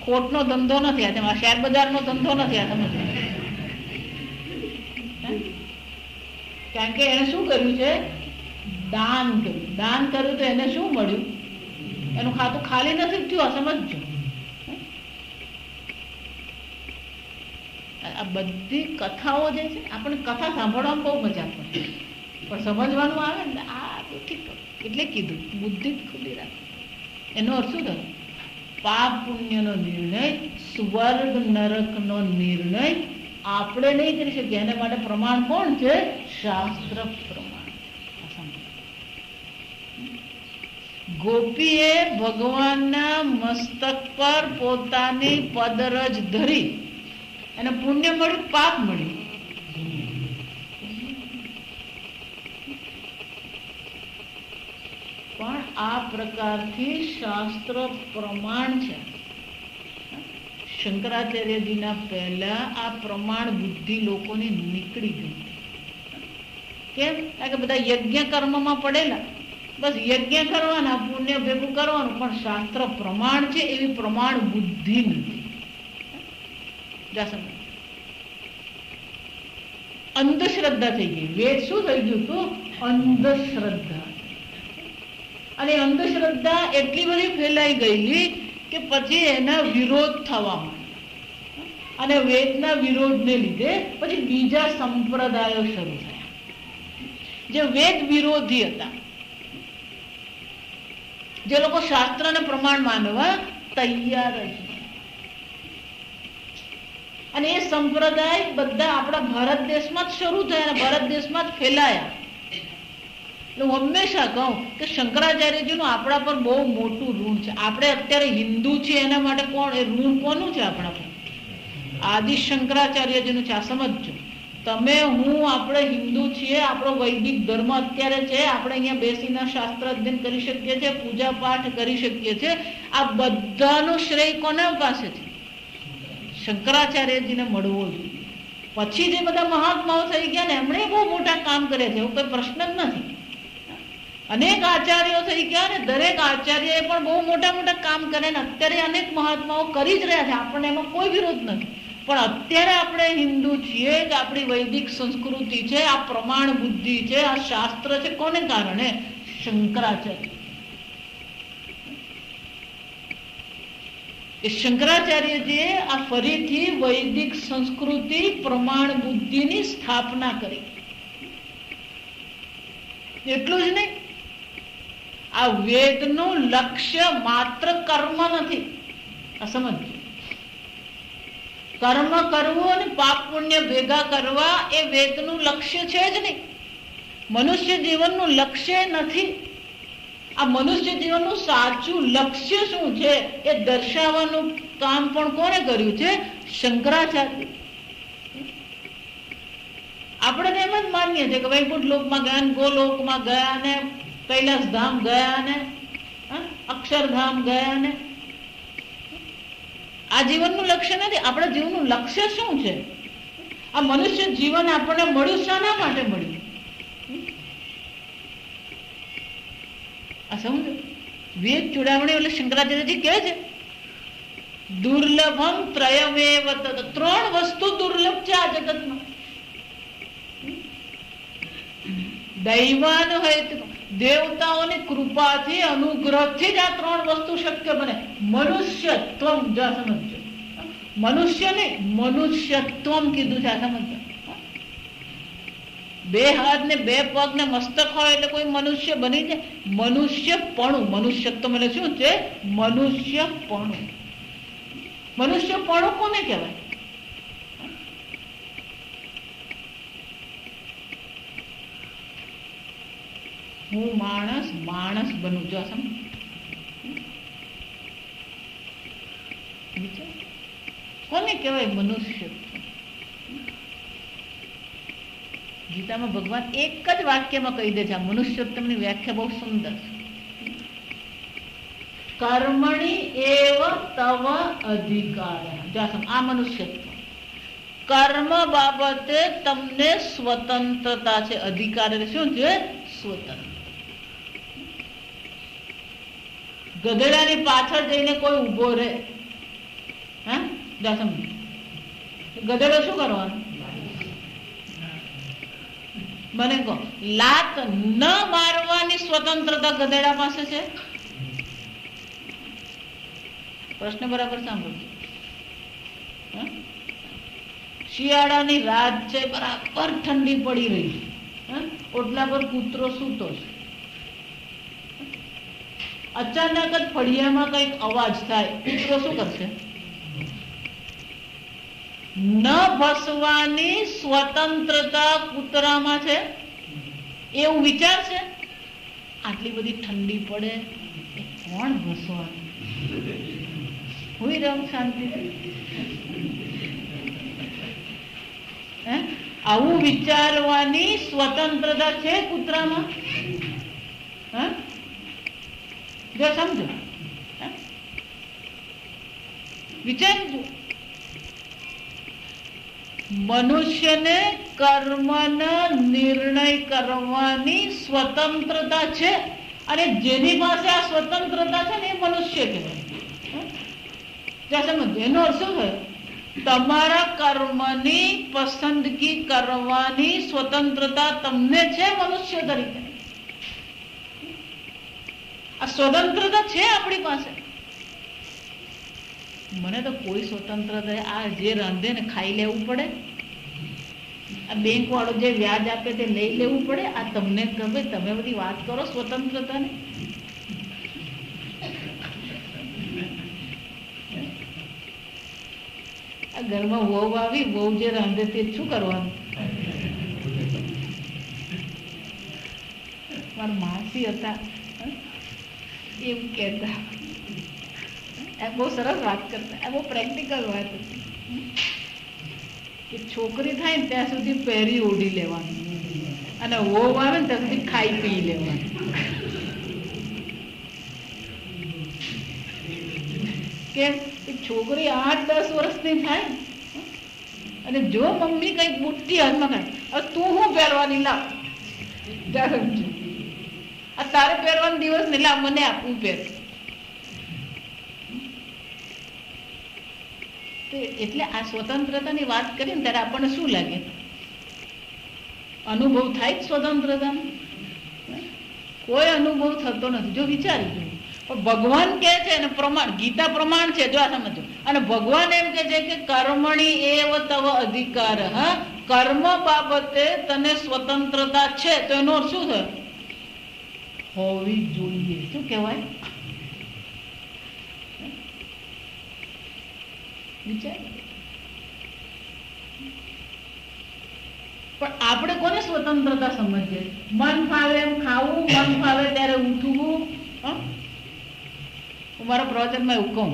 ખોટનો ધંધો નથી આ, તેમાં શેર બજારનો ધંધો નથી આ. તમે કારણ કે એને શું કર્યું છે? દાન કર્યું. દાન કર્યું તો એને શું મળ્યું? એનું ખાતું ખાલી નથી થયું. સમજજો, આ બધી કથાઓ જે છે, આપણે કથા સાંભળવામાં બહુ મજા પડે, પણ સમજવાનું આવે ને આ ઠીક એટલે કીધું બુદ્ધિ ખુલ્લી રાખો. એનો અર્થ શું થયો? પાપ પુણ્યનો નિર્ણય, સ્વર્ગ નરકનો નિર્ણય આપણે નહીં કરી શકીએ. એના માટે પ્રમાણ કોણ છે? શાસ્ત્ર પ્રમાણ. ગોપીએ ભગવાનના મસ્તક પર પોતાની પદરજ ધરી અને પુણ્ય મળ્યું, પાપ મળ્યું. પણ આ પ્રકારથી શાસ્ત્ર પ્રમાણ છે. શંકરાચાર્યજીના પહેલા આ પ્રમાણ બુદ્ધિ લોકોની નીકળી ગઈ. કેમ? કારણ કે બધા યજ્ઞ કર્મમાં પડેલા, બસ યજ્ઞ કરવાના, પુણ્ય ભેગું કરવાનું, પણ શાસ્ત્ર પ્રમાણ છે એવી પ્રમાણ બુદ્ધિ નથી. અંધશ્રદ્ધા થઈ ગઈ. વેદ શું થઈ ગયું હતું? અંધશ્રદ્ધા. અને અંધશ્રદ્ધા એટલી બધી ફેલાઈ ગયેલી કે પછી એના વિરોધ થવા માંડ્યા. અને વેદના વિરોધને લીધે પછી બીજા સંપ્રદાયો શરૂ થયા જે વેદ વિરોધી હતા, જે લોકો શાસ્ત્રને પ્રમાણ માનવા તૈયાર જ. અને એ સંપ્રદાય બધા આપણા ભારત દેશમાં જ શરૂ થયા અને ભારત દેશમાં જ ફેલાયા. એટલે હું હંમેશા કહું કે શંકરાચાર્યજીનું આપણા પર બહુ મોટું ઋણ છે. આપણે અત્યારે હિન્દુ છીએ એના માટે કોણ એ ઋણ કોનું છે આપણા પર? આદિ શંકરાચાર્યજીનું છે. આ સમજજો. તમે હું આપણે હિન્દુ છીએ, આપણો વૈદિક ધર્મ અત્યારે છે, આપણે અહીંયા બેસીને શાસ્ત્ર અધ્યયન કરી શકીએ છીએ, પૂજા પાઠ કરી શકીએ છીએ. આ બધાનો શ્રેય કોના પાસે છે? શંકરાચાર્યજીને મળવો જોઈએ. પછી જે બધા મહાત્માઓ થઈ ગયા ને એમણે બહુ મોટા કામ કર્યા છે, એવું કોઈ પ્રશ્ન જ નથી. અનેક આચાર્યો થઈ ગયા ને દરેક આચાર્યએ પણ બહુ મોટા મોટા કામ કર્યા ને અત્યારે અનેક મહાત્માઓ કરી જ રહ્યા છે. આપણને એમાં કોઈ વિરોધ નથી. પણ અત્યારે આપણે હિન્દુ છીએ કે આપણી વૈદિક સંસ્કૃતિ છે, આ પ્રમાણ બુદ્ધિ છે, આ શાસ્ત્ર છે, કોને કારણે? શંકરાચાર્ય. એ શંકરાચાર્યજીએ આ ફરીથી વૈદિક સંસ્કૃતિ પ્રમાણ બુદ્ધિની સ્થાપના કરી. એટલું જ નહીં, આ વેદનું લક્ષ્ય માત્ર કર્મ નથી. આ સમજો, કર્મ કરવું અને પાપ પુણ્ય ભેગા કરવા એ વેદનું લક્ષ્ય છે જ નહીં. મનુષ્ય જીવનનું લક્ષ્ય નથી. આ મનુષ્ય જીવનનું સાચું લક્ષ્ય શું છે એ દર્શાવવાનું કામ પણ કોને કર્યું છે? શંકરાચાર્ય. આપણે એમ જ માનીએ છીએ કે વૈકુંઠ લોકમાં ગયા ને ગોલોકમાં ગયા ને કૈલાસ ધામ ગયા ને અક્ષરધામ ગયા ને. આ જીવનનું લક્ષ્ય નથી. આપણા જીવનનું લક્ષ્ય શું છે? આ મનુષ્ય જીવન આપણને મળ્યું શાના માટે મળ્યું? આ સમજો. વેદ ચૂડામણી એટલે શંકરાચાર્યજી કહે છે દુર્લભમ ત્રયમેવ તત. ત્રણ વસ્તુ દુર્લભ છે આ જગતમાં. દૈવાનુહેતુ, દેવતાઓની કૃપાથી અનુગ્રહથી જ આ 3 વસ્તુ શક્ય બને. મનુષ્યત્વમ, જો સમજો, મનુષ્ય નહીં મનુષ્યત્વમ કીધું છે, આ સમજો. 2 હાથ ને 2 પગ ને મસ્તક હોય એટલે કોઈ મનુષ્ય બની જાય? મનુષ્યપણું, મનુષ્યત્વ એટલે શું છે? મનુષ્યપણું. મનુષ્યપણું કોને કહેવાય? હું માણસ માણસ બનું, જો સમ કોને કહેવાય? મનુષ્ય. ગીતામાં ભગવાન એક જ વાક્યમાં કહી દે છે. આ મનુષ્યોત્તમની વ્યાખ્યા બહુ સુંદર છે. કર્મણી એવ તવ અધિકાર. આ મનુષ્યત્વ, કર્મ બાબતે તમને સ્વતંત્રતા છે. અધિકાર એટલે શું છે? સ્વતંત્ર. ગધેડાની પાછળ જઈને કોઈ ઉભો રહે, ગધેડો શું કરવાનું? મને કહો, લાત ન મારવાની સ્વતંત્રતા ગધેડા પાસે છે? પ્રશ્ન બરાબર સાંભળજો. શિયાળાની રાત છે, બરાબર ઠંડી પડી રહી છે, ઓટલા પર કૂતરો સૂતો છે. અચાનક જ ફળિયામાં કઈક અવાજ થાય, કૂતરો શું કરશે? ન ભસવાની સ્વતંત્રતા કૂતરામાં છે. એવું વિચારશે, આટલી બધી ઠંડી પડે, કોણ ભસવાનું? હુઈ રહું શાંતિથી. આવું વિચારવાની સ્વતંત્રતા છે કૂતરામાં? જો સમજો, વિચારજો. મનુષ્યને કર્મનો નિર્ણય કરવાની સ્વતંત્રતા છે, અને જેની પાસે આ સ્વતંત્રતા છે ને એ મનુષ્ય કહેવાય. સમજો, એનો અર્થ શું થયો? તમારા કર્મની પસંદગી કરવાની સ્વતંત્રતા તમને છે મનુષ્ય તરીકે. આ સ્વતંત્રતા છે આપણી પાસે. મને તો કોઈ સ્વતંત્રતા, આ જે રાંધે ને ખાઈ લેવું પડે, આ બેંક વાળો જે વ્યાજ આપે તે લઈ લેવું પડે. આ તમને ગમે, તમે બધી વાત કરો સ્વતંત્રતાની. આ ઘરમાં વહુ આવી, વહુ જે રાંધે તે શું કરવાનું? મારા માસી હતા એવું કહેતા, બહુ સરસ વાત કરતા, બહુ પ્રેક્ટિકલ વાત હતી કે છોકરી થાય ને ત્યાં સુધી પહેરી ઓઢી લેવાની, અને વહુ આવે ને ત્યાં સુધી ખાઈ પી લેવાની. કે છોકરી 8-10 વર્ષની થાય અને જો મમ્મી કઈક બુટ્ટી હાથમાં કાઢે, હવે તું શું પહેરવાની? લાવ, આ તારે પહેરવાનો દિવસ ને, લાવ મને આપવું પહેર. એટલે આ સ્વતંત્રતાની વાત કરીએ ને ત્યારે આપણને શું લાગે? અનુભવ થાય જ સ્વતંત્રતાનો? કોઈ અનુભવ થતો નથી. જો વિચારી જો, ભગવાન કે છે ને પ્રમાણ, ગીતા પ્રમાણ છે, જો આ સમજો. અને ભગવાન એમ કે છે કે કર્મણી એવ તવ અધિકાર. કર્મ બાબતે તને સ્વતંત્રતા છે, તો એનો અર્થ શું થયો? હોવી જોઈએ. શું કહેવાય? વિચાર. પણ આપણે કોને સ્વતંત્રતા સમજીએ? મન ફાવે એમ ખાવું, મન ફાવે ત્યારે ઉઠવું. હું મારા પ્રવચનમાં એવું કહું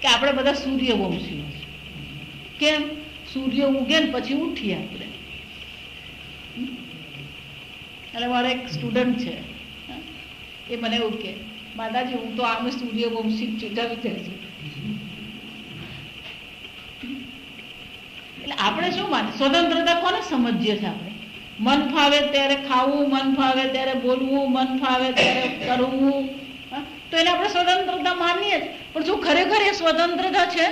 કે આપણે બધા સૂર્યવંશીઓ. કેમ? સૂર્ય ઉગે ને પછી ઉઠીએ આપણે. અને મારા એક સ્ટુડન્ટ છે, એ મને એવું કે, માતાજી હું તો આમ સૂર્યવંશી વિચારું છું. એટલે આપણે શું માને? સ્વતંત્રતા કોને સમજીએ છીએ આપણે? મન ફાવે ત્યારે ખાવું, મન ફાવે ત્યારે બોલવું, મન ફાવે ત્યારે કરવું, તો એને આપણે સ્વતંત્રતા માનીએ જ. પણ શું ખરેખર એ સ્વતંત્રતા છે?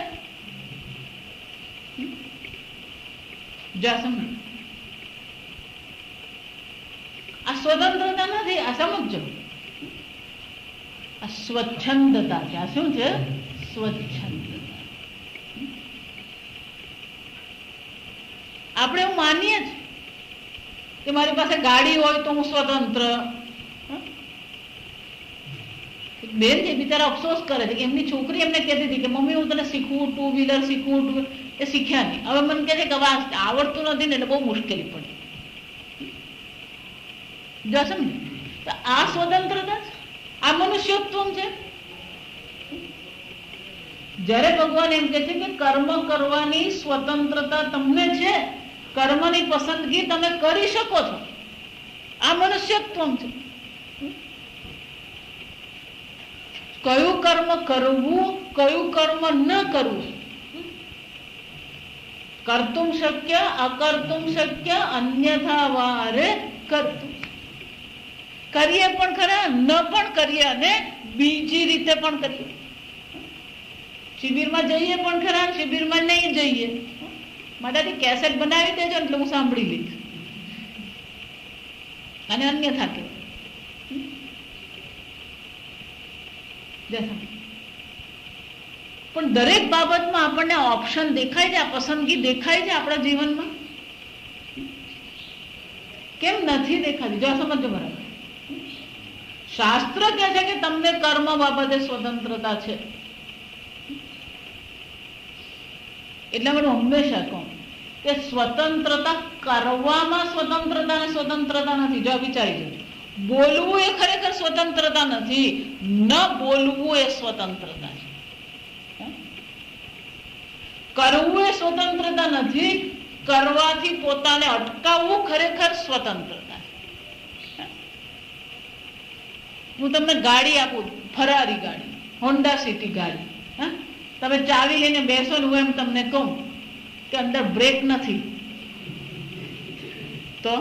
સ્વતંત્રતા નથી, આ સમજો. આ સ્વચ્છંદતા છે. આ શું છે? સ્વચ્છંદતા. આપણે એવું માનીએ જ કે મારી પાસે ગાડી હોય તો હું સ્વતંત્ર. બેન છે બિચારા અફસોસ કરે છે કે એમની છોકરી એમને કહેતી હતી કે મમ્મી હું તને શીખવું, 2 વ્હીલર શીખવું, એ શીખ્યા નહીં. હવે મને કહે છે કે હવે આવડતું નથી ને એટલે બહુ મુશ્કેલી પડી. જો સમજો તો આ સ્વતંત્રતા છે, આ મનુષ્યત્વ છે. જ્યારે ભગવાન એમ કહે છે કે કર્મ કરવાની સ્વતંત્રતા તમને છે, કર્મની પસંદગી તમે કરી શકો છો, આ મનુષ્યત્વ છે. કયું કર્મ કરવું, કયું કર્મ ન કરવું, કર્તુમ શક્ય અકર્તુમ શક્ય અન્યથા વારે કરતું. કરીએ પણ ખરા, ન પણ કરીએ અને બીજી રીતે પણ કરીએ. શિબિરમાં જઈએ પણ ખરા, શિબિરમાં નહીં જઈએ. મારાથી કેસેટ બનાવી દેજો એટલે હું સાંભળી લઈશ અને અન્યથા કે પણ દરેક બાબતમાં આપણને ઓપ્શન દેખાય છે, આ પસંદગી દેખાય છે આપણા જીવનમાં. કેમ નથી દેખાતી? જો સમજો બરાબર. શાસ્ત્ર કહે છે કે તમને કર્મ બાબતે સ્વતંત્રતા છે. એટલે હું હંમેશા કહું કે સ્વતંત્રતા કરવામાં સ્વતંત્રતા નથી. જો વિચારી જજો, બોલવું એ ખરેખર સ્વતંત્રતા નથી, ન બોલવું એ સ્વતંત્રતા છે. કરવું એ સ્વતંત્રતા નથી, કરવાથી પોતાને અટકાવવું ખરેખર સ્વતંત્રતા છે. હું તમને ગાડી આપું, ફરારી ગાડી, હોન્ડા સિટી ગાડી, તમે ચાવી લઈને બેસો ને હું એમ તમને કહું કે અંદર બ્રેક નથી તો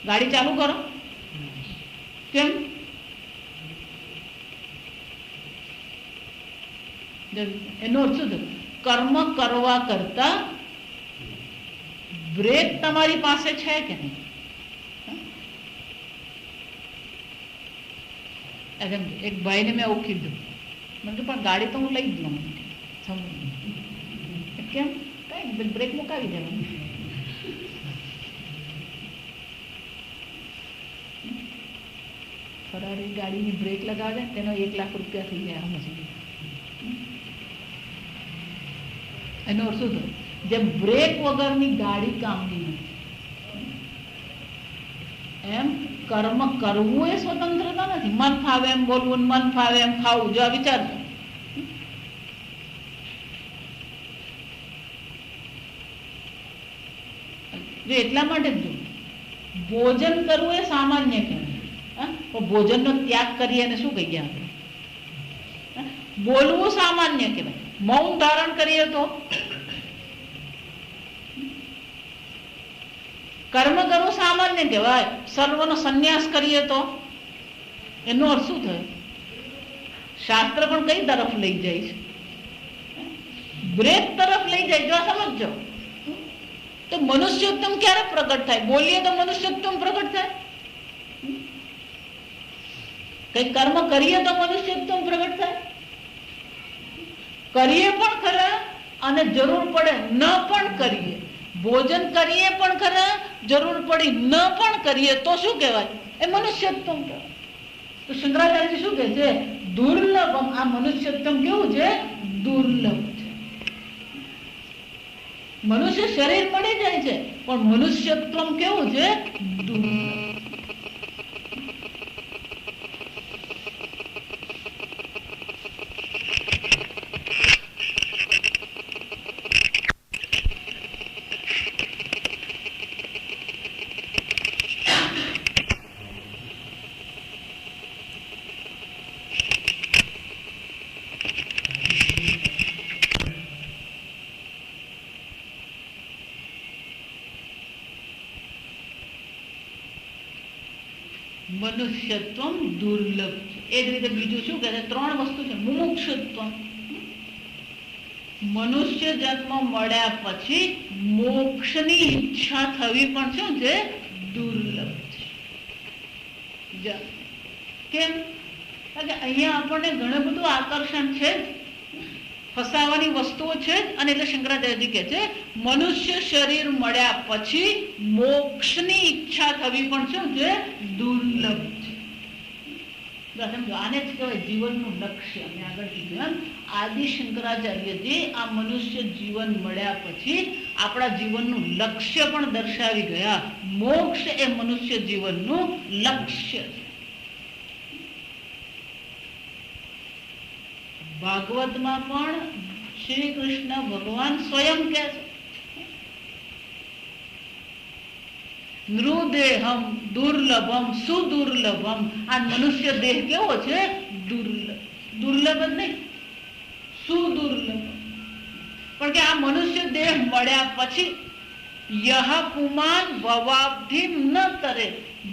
ગાડી ચાલુ કરો. કેમ? એનો અર્થ શું થયો? કર્મ કરવા કરતા બ્રેક તમારી પાસે છે કે નહીં? એક ભાઈને મેં આવું કીધું, મને તો પણ ગાડી તો હું લઈ જ લઉં. કેમ? કઈ નહીં, બ્રેક મુકાવી દેવાનું. ફરારી ગાડીની બ્રેક લગાવે તેનો 1 લાખ રૂપિયા થઈ જાય. સમજી એનો અર્થ શું થયો? જે બ્રેક વગરની ગાડી કામની નથી. એમ કર્મ કરવું એ સ્વતંત્રતા નથી. મન ફાવે એમ બોલવું, મન ફાવે એમ ખાવું. જો વિચારજો, જો એટલા માટે જ જો ભોજન કરવું એ સામાન્ય કહેવાય. ભોજનનો ત્યાગ કરીએ અને શું કહીએ આપણે? બોલવું સામાન્ય કહેવાય. મૌન ધારણ કરીએ તો, કર્મ કરવું સામાન્ય કહેવાય. સર્વનો સંન્યાસ કરીએ તો એનો અર્થ શું થયો? શાસ્ત્ર પણ કઈ તરફ લઈ જાય છે? બ્રેક તરફ લઈ જાય. જો સમજો તો મનુષ્યોત્તમ ક્યારે પ્રગટ થાય? બોલીએ તો મનુષ્યોત્તમ પ્રગટ થાય. કઈ કર્મ કરીએ તો મનુષ્યોત્તમ પ્રગટ થાય. કરીએ પણ ખરા અને જરૂર પડે ન પણ કરીએ. ભોજન કરીએ પણ ખરા, જરૂર પડી ન પણ કરીએ તો શું કહેવાય? એ મનુષ્યોત્તમ કહેવાય. તો શંકરાચાર્ય શું કહે છે? દુર્લભમ. આ મનુષ્યોત્તમ કેવું છે? દુર્લભ છે. મનુષ્ય શરીર મળી જાય છે પણ મનુષ્યત્વ કેવું છે? દુર્લભ. મનુષ્યત્વ દુર્લભ છે. એ જ રીતે બીજું શું કહે છે? 3 વસ્તુ છે. મુમુક્ષુત્વ, મનુષ્ય જન્મ મળ્યા પછી મોક્ષની ઈચ્છા થવી પણ શું છે? દુર્લભ છે. કેમ? કારણ કે અહીંયા આપણને ઘણું બધું આકર્ષણ છે, ફસાવાની વસ્તુઓ છે, અને એટલે શંકરાચાર્યજી કહે છે મનુષ્ય શરીર મળ્યા પછી મોક્ષની ઈચ્છા થવી પણ શું છે? દુર્લભ છે. આને જ કહેવાય જીવનનું લક્ષ્ય. અને આગળ કીધું આદિ શંકરાચાર્યજી આ મનુષ્ય જીવન મળ્યા પછી આપણા જીવનનું લક્ષ્ય પણ દર્શાવી ગયા. મોક્ષ એ મનુષ્ય જીવનનું લક્ષ્ય છે. ભાગવતમાં પણ શ્રી કૃષ્ણ ભગવાન સ્વયં કહે છે નૃદેહમ દુર્લભમ સુદુર્લભમ. આ મનુષ્ય દેહ કેવો છે? દુર્લભ. દુર્લભ જ નહીં, સુદુર્લભ. પણ કે આ મનુષ્ય દેહ મળ્યા પછી યહ પુમાન ભવાબ્ધિ ન તરે,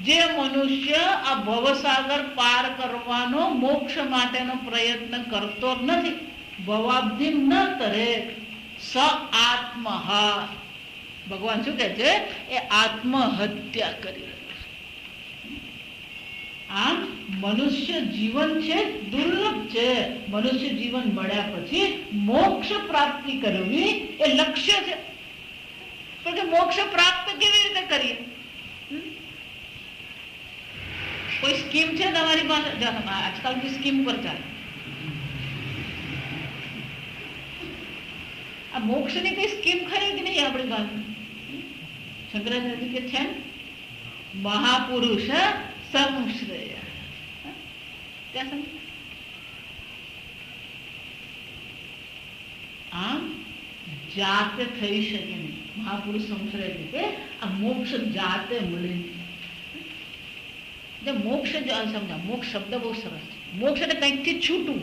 જે મનુષ્ય આ ભવસાગર પાર કરવાનો મોક્ષ માટેનો પ્રયત્ન કરતો નથી, ભવાબ્ધિ ન તરે સ આત્મહા. ભગવાન શું કહે છે? એ આત્મહત્યા કરી રહ્યો છે. આમ મનુષ્ય જીવન છે દુર્લભ છે. મનુષ્ય જીવન મળ્યા પછી મોક્ષ પ્રાપ્તિ કરવી એ લક્ષ્ય છે. પણ કે મોક્ષ પ્રાપ્ત કેવી રીતે કરીએ? કોઈ સ્કીમ છે તમારી પાસે? આજકાલ સ્કીમ પર ચાલે. આ મોક્ષની કઈ સ્કીમ ખરી કે નહીં આપણી પાસે? શંકરાચાર્ય કે છે મહાપુરુષ સંશ્રય. આમ જાતે થઈ શકે નહીં. મહાપુરુષ સંશ્રય કે આ મોક્ષ જાતે મળે નહીં. મોક્ષ સમજા, મોક્ષ શબ્દ બહુ સરસ છે. મોક્ષ એટલે કંઈકથી છૂટવું.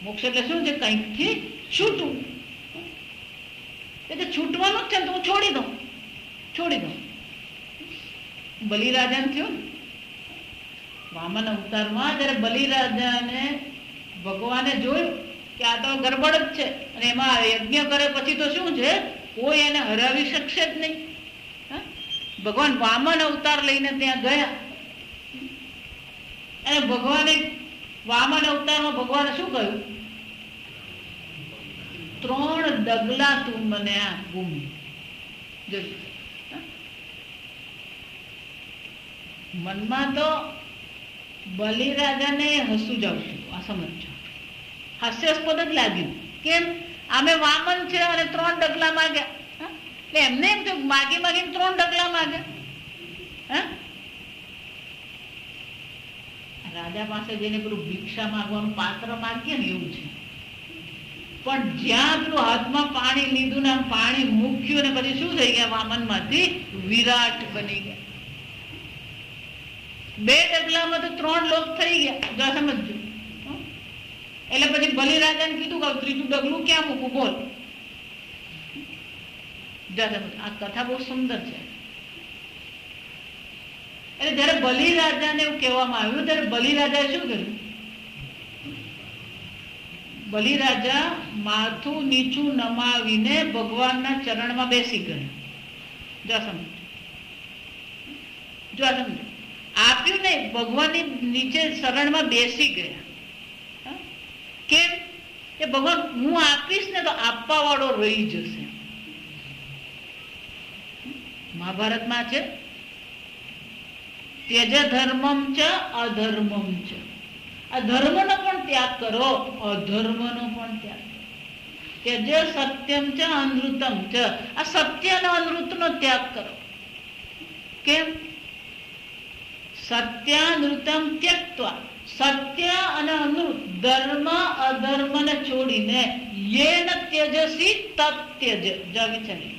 મોક્ષ એટલે શું છે? કંઈકથી છૂટવું. એટલે છૂટવાનું જ છે તો હું છોડી દઉં. બલિરાજાને થયું વામન અવતારમાં, જયારે બલિરાજાને ભગવાને જોયું કે આ તો ગરબડ જ છે અને એમાં યજ્ઞ કરે પછી તો શું છે? કોઈ એને હરાવી શકશે જ નહીં. ભગવાન વામન અવતાર લઈને ત્યાં ગયા અને ભગવાને વામન અવતારમાં ભગવાને શું કહ્યું? 3 ડગલા તું મને આ ભૂમિ. મનમાં તો બલિરાજાને હસવું જ આવતું. આ સમજો, હાસ્યાસ્પદ જ લાગ્યું. કેમ? આમે વામન છે અને 3 ડગલા માગ્યા. એટલે એમને એમ થયું માગીને 3 ડગલા માગ્યા. રાજા પાસે જઈને પેલું ભિક્ષા માંગવાનું પાત્ર માગીએ ને એવું છે. પણ જ્યાં પેલું હાથમાં પાણી લીધું ને પાણી મૂક્યું ને પછી શું થઈ ગયા? વામન માંથી વિરાટ બની ગયા. 2 ડગલામાં તો 3 લોક થઈ ગયા. સમજો. એટલે પછી બલિરાજાને કીધું કે 3જું ડગલું ક્યાં મૂકું? બોલ. આ કથા બહુ સુંદર છે. એટલે જયારે બલિરાજાને એવું કહેવામાં આવ્યું ત્યારે બલિરાજાએ શું કર્યું? બલિરાજા માથું નીચું નમાવીને ભગવાનના ચરણમાં બેસી ગયા. સમજો આપ્યું નહીં, ભગવાનની નીચે શરણમાં બેસી ગયા. કેમ? કે ભગવાન હું આપીશ ને તો આપવા વાળો રહી જશે. મહાભારતમાં છે ત્યજ ધર્મમ ચ અધર્મમ ચ. આ ધર્મનો પણ ત્યાગ કરો, અધર્મનો પણ ત્યાગ કરો. ત્યજ સત્યમ ચ અનૃતમ ચ. આ સત્ય અને અનૃતનો ત્યાગ કરો. કેમ? સત્યાનૃતમ ત્યક્ત્વા. સત્ય અને અનૃત, ધર્મ અધર્મને છોડીને યેન ત્યજસી તત્યજ. વિચારી,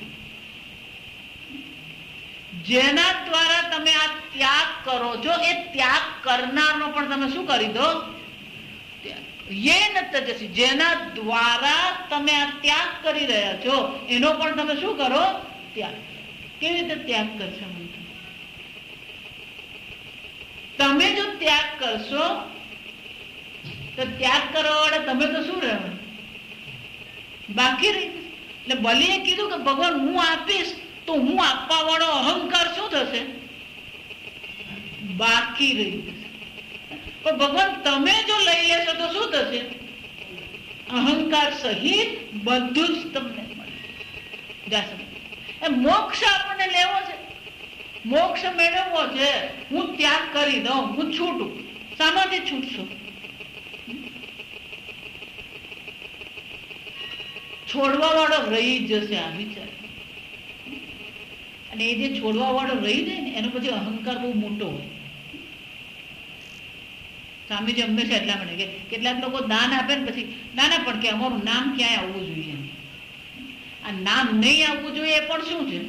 જેના દ્વારા તમે આ ત્યાગ કરો છો એ ત્યાગ કરનારનો પણ તમે શું કરી દો? યેન ત્યજસી. જેના દ્વારા તમે આ ત્યાગ કરી રહ્યા છો એનો પણ તમે શું કરો? ત્યાગ. કેવી રીતે ત્યાગ કરશો? તમે જો ત્યાગ કરશો તો ત્યાગ કરવા વાળા તમે તો શું રહેવાનું? બાકી રહી. એટલે બલિએ કીધું કે ભગવાન હું આપીશ તો હું આપવા વાળો અહંકાર શું થશે? બાકી રહી. પણ ભગવાન તમે જો લઈ લેશો તો શું થશે? અહંકાર સહિત બધું જ તમને મળે. મોક્ષ આપણને લેવો છે, મોક્ષ મેળવવો છે. હું ત્યાગ કરી દઉં, હું છૂટું. શામાંથી છૂટશો? છોડવા વાળો રહી જશે આ વિચાર. અને એ જે છોડવા વાળો રહી જાય ને એનો પછી અહંકાર બહુ મોટો હોય. સ્વામીજી હંમેશા એટલા મને કે કેટલાક લોકો દાન આપે ને પછી ના પણ કે અમારું નામ ક્યાંય આવવું જોઈએ. આ નામ નહીં આવવું જોઈએ એ પણ શું છે?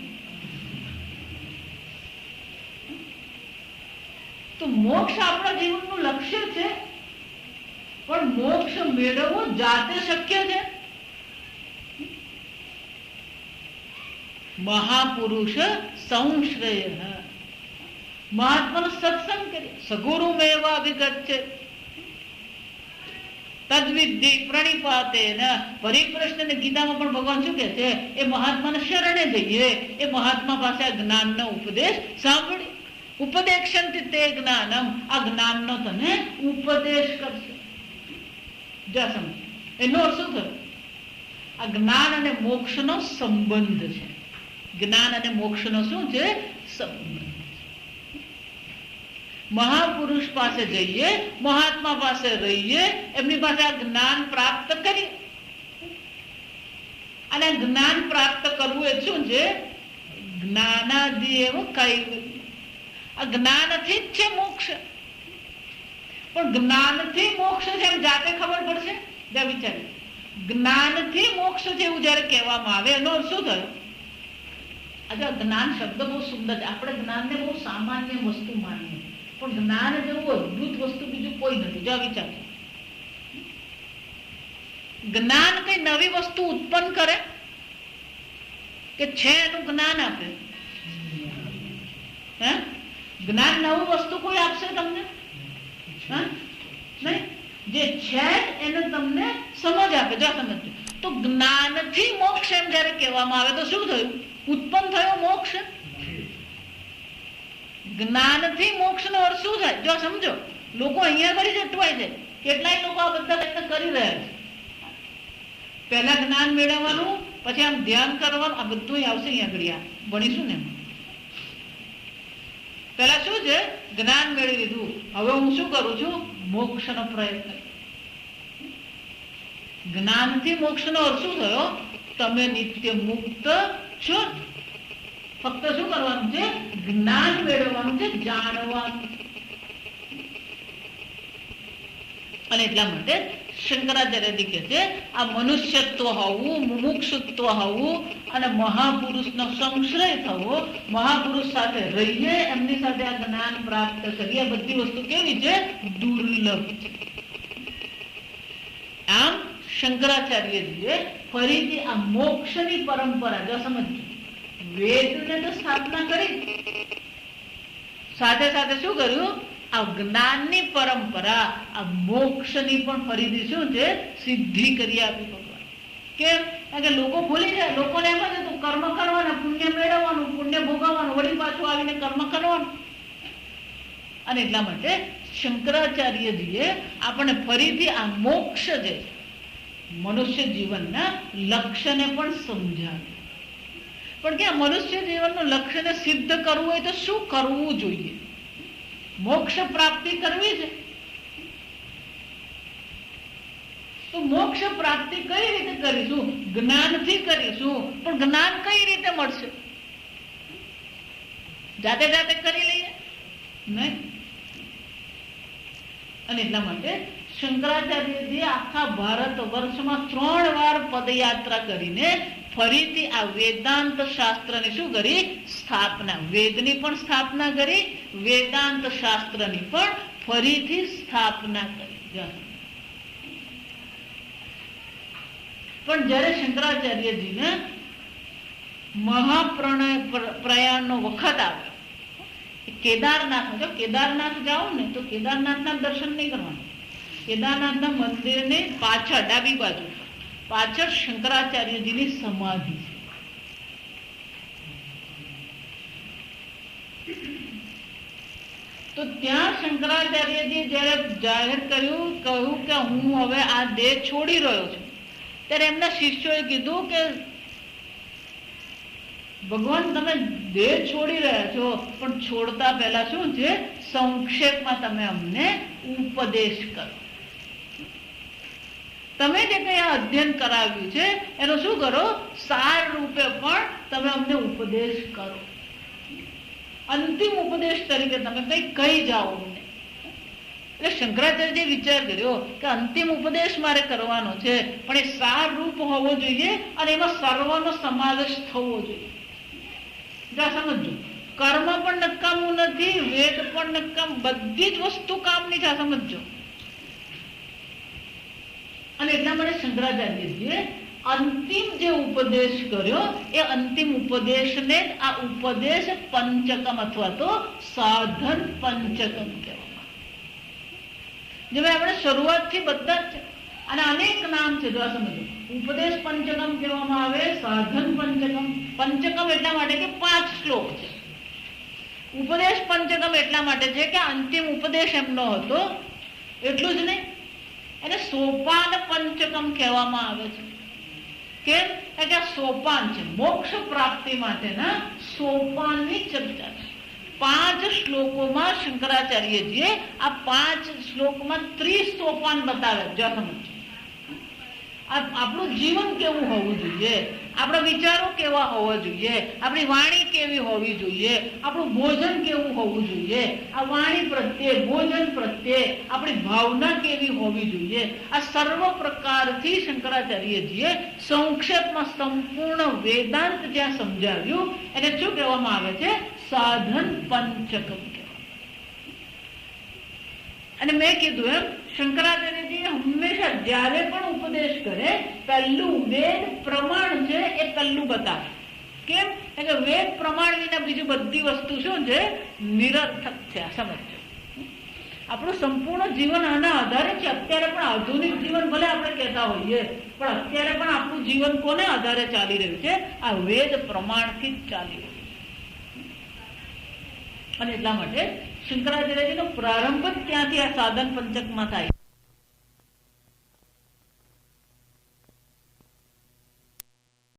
તો મોક્ષ આપણા જીવનનું લક્ષ્ય છે, પણ મોક્ષ મેળવવો જાતે શક્ય છે. મહાપુરુષ સંશ્રય, મહાત્માનો સત્સંગ કરીએ. સગુરુ મેવા અભિગચ્છે તદ્વિદ્ધિ પ્રણિપાતે. પરિપ્રશ્ન ને ગીતામાં પણ ભગવાન શું કહે છે? એ મહાત્માને શરણે જઈએ, એ મહાત્મા પાસે આ જ્ઞાનનો ઉપદેશ સાંભળી. ઉપદેશંતિ તે જ્ઞાનમ, આ જ્ઞાનનો તને ઉપદેશ કરશે. જા સમજ. એનો અર્થ શું થયો? આ જ્ઞાન અને મોક્ષનો સંબંધ છે. જ્ઞાન અને મોક્ષનો શું છે? સંબંધ. મહાપુરુષ પાસે જઈએ, મહાત્મા પાસે રહીએ, એમની પાસે આ જ્ઞાન પ્રાપ્ત કરીએ. અને જ્ઞાન પ્રાપ્ત કરવું એ શું છે? જ્ઞાનાદિએવ કૈવલ્ય. આ જ્ઞાનથી જ છે મોક્ષ. પણ જ્ઞાનથી મોક્ષ છે એમ જાતે ખબર પડશે? જ્યાં વિચાર્યું જ્ઞાનથી મોક્ષ છે એવું જયારે કહેવામાં આવે એનો શું થયો? આજે જ્ઞાન શબ્દ બહુ સુંદર છે. આપણે જ્ઞાનને બહુ સામાન્ય વસ્તુ માનીએ, પણ જ્ઞાન જેવું અદભુત વસ્તુ બીજું કોઈ નથી. જો વિચાર, જ્ઞાન કઈ નવી વસ્તુ ઉત્પન્ન કરે કે છે એનું જ્ઞાન આપે? હે? જ્ઞાન નવું વસ્તુ કોઈ આપશે તમને? નહીં. જે છે એને તમને સમજ આપે. જો સમજ. તો જ્ઞાનથી મોક્ષ એમ જયારે કહેવામાં આવે તો શું થયું? ઉત્પન્ન થયો મોક્ષ. જ્ઞાનથી મોક્ષ નો અર્થ શું થાય? જો સમજો. લોકો અહીંયા આગળ જ અટવાય છે. કેટલાય લોકો આ બધા પ્રયત્ન કરી રહ્યા છે. પહેલા જ્ઞાન મેળવવાનું, પછી આમ ધ્યાન કરવાનું, આ બધું આવશે અહીંયા આગળ ભણીશું ને. પેલા શું છે? જ્ઞાન મેળવી લીધું, હવે હું શું કરું છું? મોક્ષનો પ્રયત્ન. જ્ઞાનથી મોક્ષનો અર્થ શું થયો? તમે નિત્ય મુક્ત છો. ફક્ત શું કરવાનું છે? જ્ઞાન મેળવવાનું છે, જાણવાનું. અને એટલા માટે શંકરાચાર્ય કહે છે આ મનુષ્યત્વ હોવું, મુમુક્ષુત્વ હોવું અને મહાપુરુષનો સંશ્રય થવો, મહાપુરુષ સાથે રહીએ, એમની સાથે આ જ્ઞાન પ્રાપ્ત કરીએ, આ બધી વસ્તુ કેવી છે? દુર્લભ છે. આમ શંકરાચાર્યજીએ ફરીથી આ મોક્ષની પરંપરા જો સમજજો. વેદને તો સ્થાપના કરી, સાથે સાથે શું કર્યું? આ જ્ઞાનની પરંપરા, આ મોક્ષની પણ ફરીથી શું છે? સિદ્ધિ કરી આપી ભગવાન. કેમ? કારણ કે લોકો ભૂલી જાય. લોકોને એમ જ હતું કર્મ કરવાના, પુણ્ય મેળવવાનું, પુણ્ય ભોગવવાનું, વળી પાછું આવીને કર્મ કરવાનું. અને એટલા માટે શંકરાચાર્યજીએ આપણને ફરીથી આ મોક્ષ જે મનુષ્ય જીવનના લક્ષ્યને પણ સમજાવ્યું. પણ કે આ મનુષ્ય જીવનનું લક્ષ્યને સિદ્ધ કરવું હોય તો શું કરવું જોઈએ? મોક્ષ પ્રાપ્તિ કરવી છે. તો મોક્ષ પ્રાપ્તિ કઈ રીતે કરીશું? જ્ઞાનથી કરીશું. પણ જ્ઞાન કઈ રીતે મળશે? જાતે જાતે કરી લઈએ નહીં. અને એટલા માટે શંકરાચાર્યજી આખા ભારત વર્ષમાં 3 વાર પદયાત્રા કરીને ફરીથી આ વેદાંત શાસ્ત્રની શું કરી? સ્થાપના. વેદની પણ સ્થાપના કરી, વેદાંત શાસ્ત્રની પણ ફરીથી સ્થાપના કરી. પણ જયારે શંકરાચાર્યજીને પ્રયાણનો વખત આવ્યો, કેદારનાથ, જો કેદારનાથ જાઓ ને તો કેદારનાથના દર્શન નહીં કરવાનું. કેદારનાથના મંદિરની પાછળ ડાબી બાજુ પાછળ શંકરાચાર્યજીની સમાધિ છે. તો ત્યાં શંકરાચાર્યજી જયારે જાહેર કહ્યું કે હું હવે આ દેહ છોડી રહ્યો છું, ત્યારે એમના શિષ્યોએ કીધું કે ભગવાન તમે દેહ છોડી રહ્યા છો, પણ છોડતા પહેલા શું છે, સંક્ષેપમાં તમે અમને ઉપદેશ કરો. તમે જે કઈ અધ્યયન કરાવ્યું છે એનો શું કરો, સાર રૂપે પણ તમે અમને ઉપદેશ કરો. અંતિમ ઉપદેશ તરીકે તમે કઈ કહી જાઓ અમને. એટલે શંકરાચાર્યજીએ વિચાર કર્યો કે અંતિમ ઉપદેશ મારે કરવાનો છે, પણ એ સાર રૂપ હોવો જોઈએ અને એમાં સર્વનો સમાવેશ થવો જોઈએ. સમજો, કર્મ પણ નકામું નથી, વેદ પણ નકામ, બધી જ વસ્તુ કામની છે. સમજો. અને એટલા માટે શંકરાચાર્યજીએ અંતિમ જે ઉપદેશ કર્યો એ અંતિમ ઉપદેશને આ ઉપદેશ પંચકમ અથવા તો સાધન પંચકમ કહેવામાં. જેમ આપણે શરૂઆતથી બધા જ અને અનેક નામ છે. જો આ સમજો, ઉપદેશ પંચકમ કહેવામાં આવે, સાધન પંચકમ. પંચકમ એટલા માટે કે 5 શ્લોક છે. ઉપદેશ પંચકમ એટલા માટે છે કે અંતિમ ઉપદેશ એમનો હતો. એટલું જ નહીં, એને સોપાન પંચકમ કહેવામાં આવે છે. કેમ કે આ સોપાન છે, મોક્ષ પ્રાપ્તિ માટેના સોપાનની ચર્ચા છે. 5 શ્લોકોમાં શંકરાચાર્યજીએ આ 5 શ્લોકમાં 30 સોપાન બતાવ્યા. જો સમજો, આપણું જીવન કેવું હોવું જોઈએ, આપણા વિચારો કેવા હોવા જોઈએ, આપણી વાણી કેવી હોવી જોઈએ, આપણું ભોજન કેવું હોવું જોઈએ, આ વાણી પ્રત્યે, ભોજન પ્રત્યે આપણી ભાવના કેવી હોવી જોઈએ, આ સર્વ પ્રકારથી શંકરાચાર્યજીએ સંક્ષેપમાં સંપૂર્ણ વેદાંત જ્યાં સમજાવ્યું એને શું કહેવામાં આવે છે, સાધન પંચકમ. અને મેં કીધું એમ શંકરાચાર્યજી હંમેશા જ્યારે પણ ઉપદેશ કરે પહેલું વેદ પ્રમાણ છે એ પહેલું બતાવે. કેમ કે વેદ પ્રમાણ વિના બીજું બધી વસ્તુ શું છે, નિરર્થક છે. સમજો, આપણું સંપૂર્ણ જીવન આના આધારે છે. અત્યારે પણ આધુનિક જીવન ભલે આપણે કહેતા હોઈએ, પણ અત્યારે પણ આપણું જીવન કોને આધારે ચાલી રહ્યું છે, આ વેદ પ્રમાણથી જ ચાલી રહ્યું છે. અને એટલા માટે શંકરાચાર્યજીનો પ્રારંભ જ ત્યાંથી આ સાધન પંચકમાં થાય.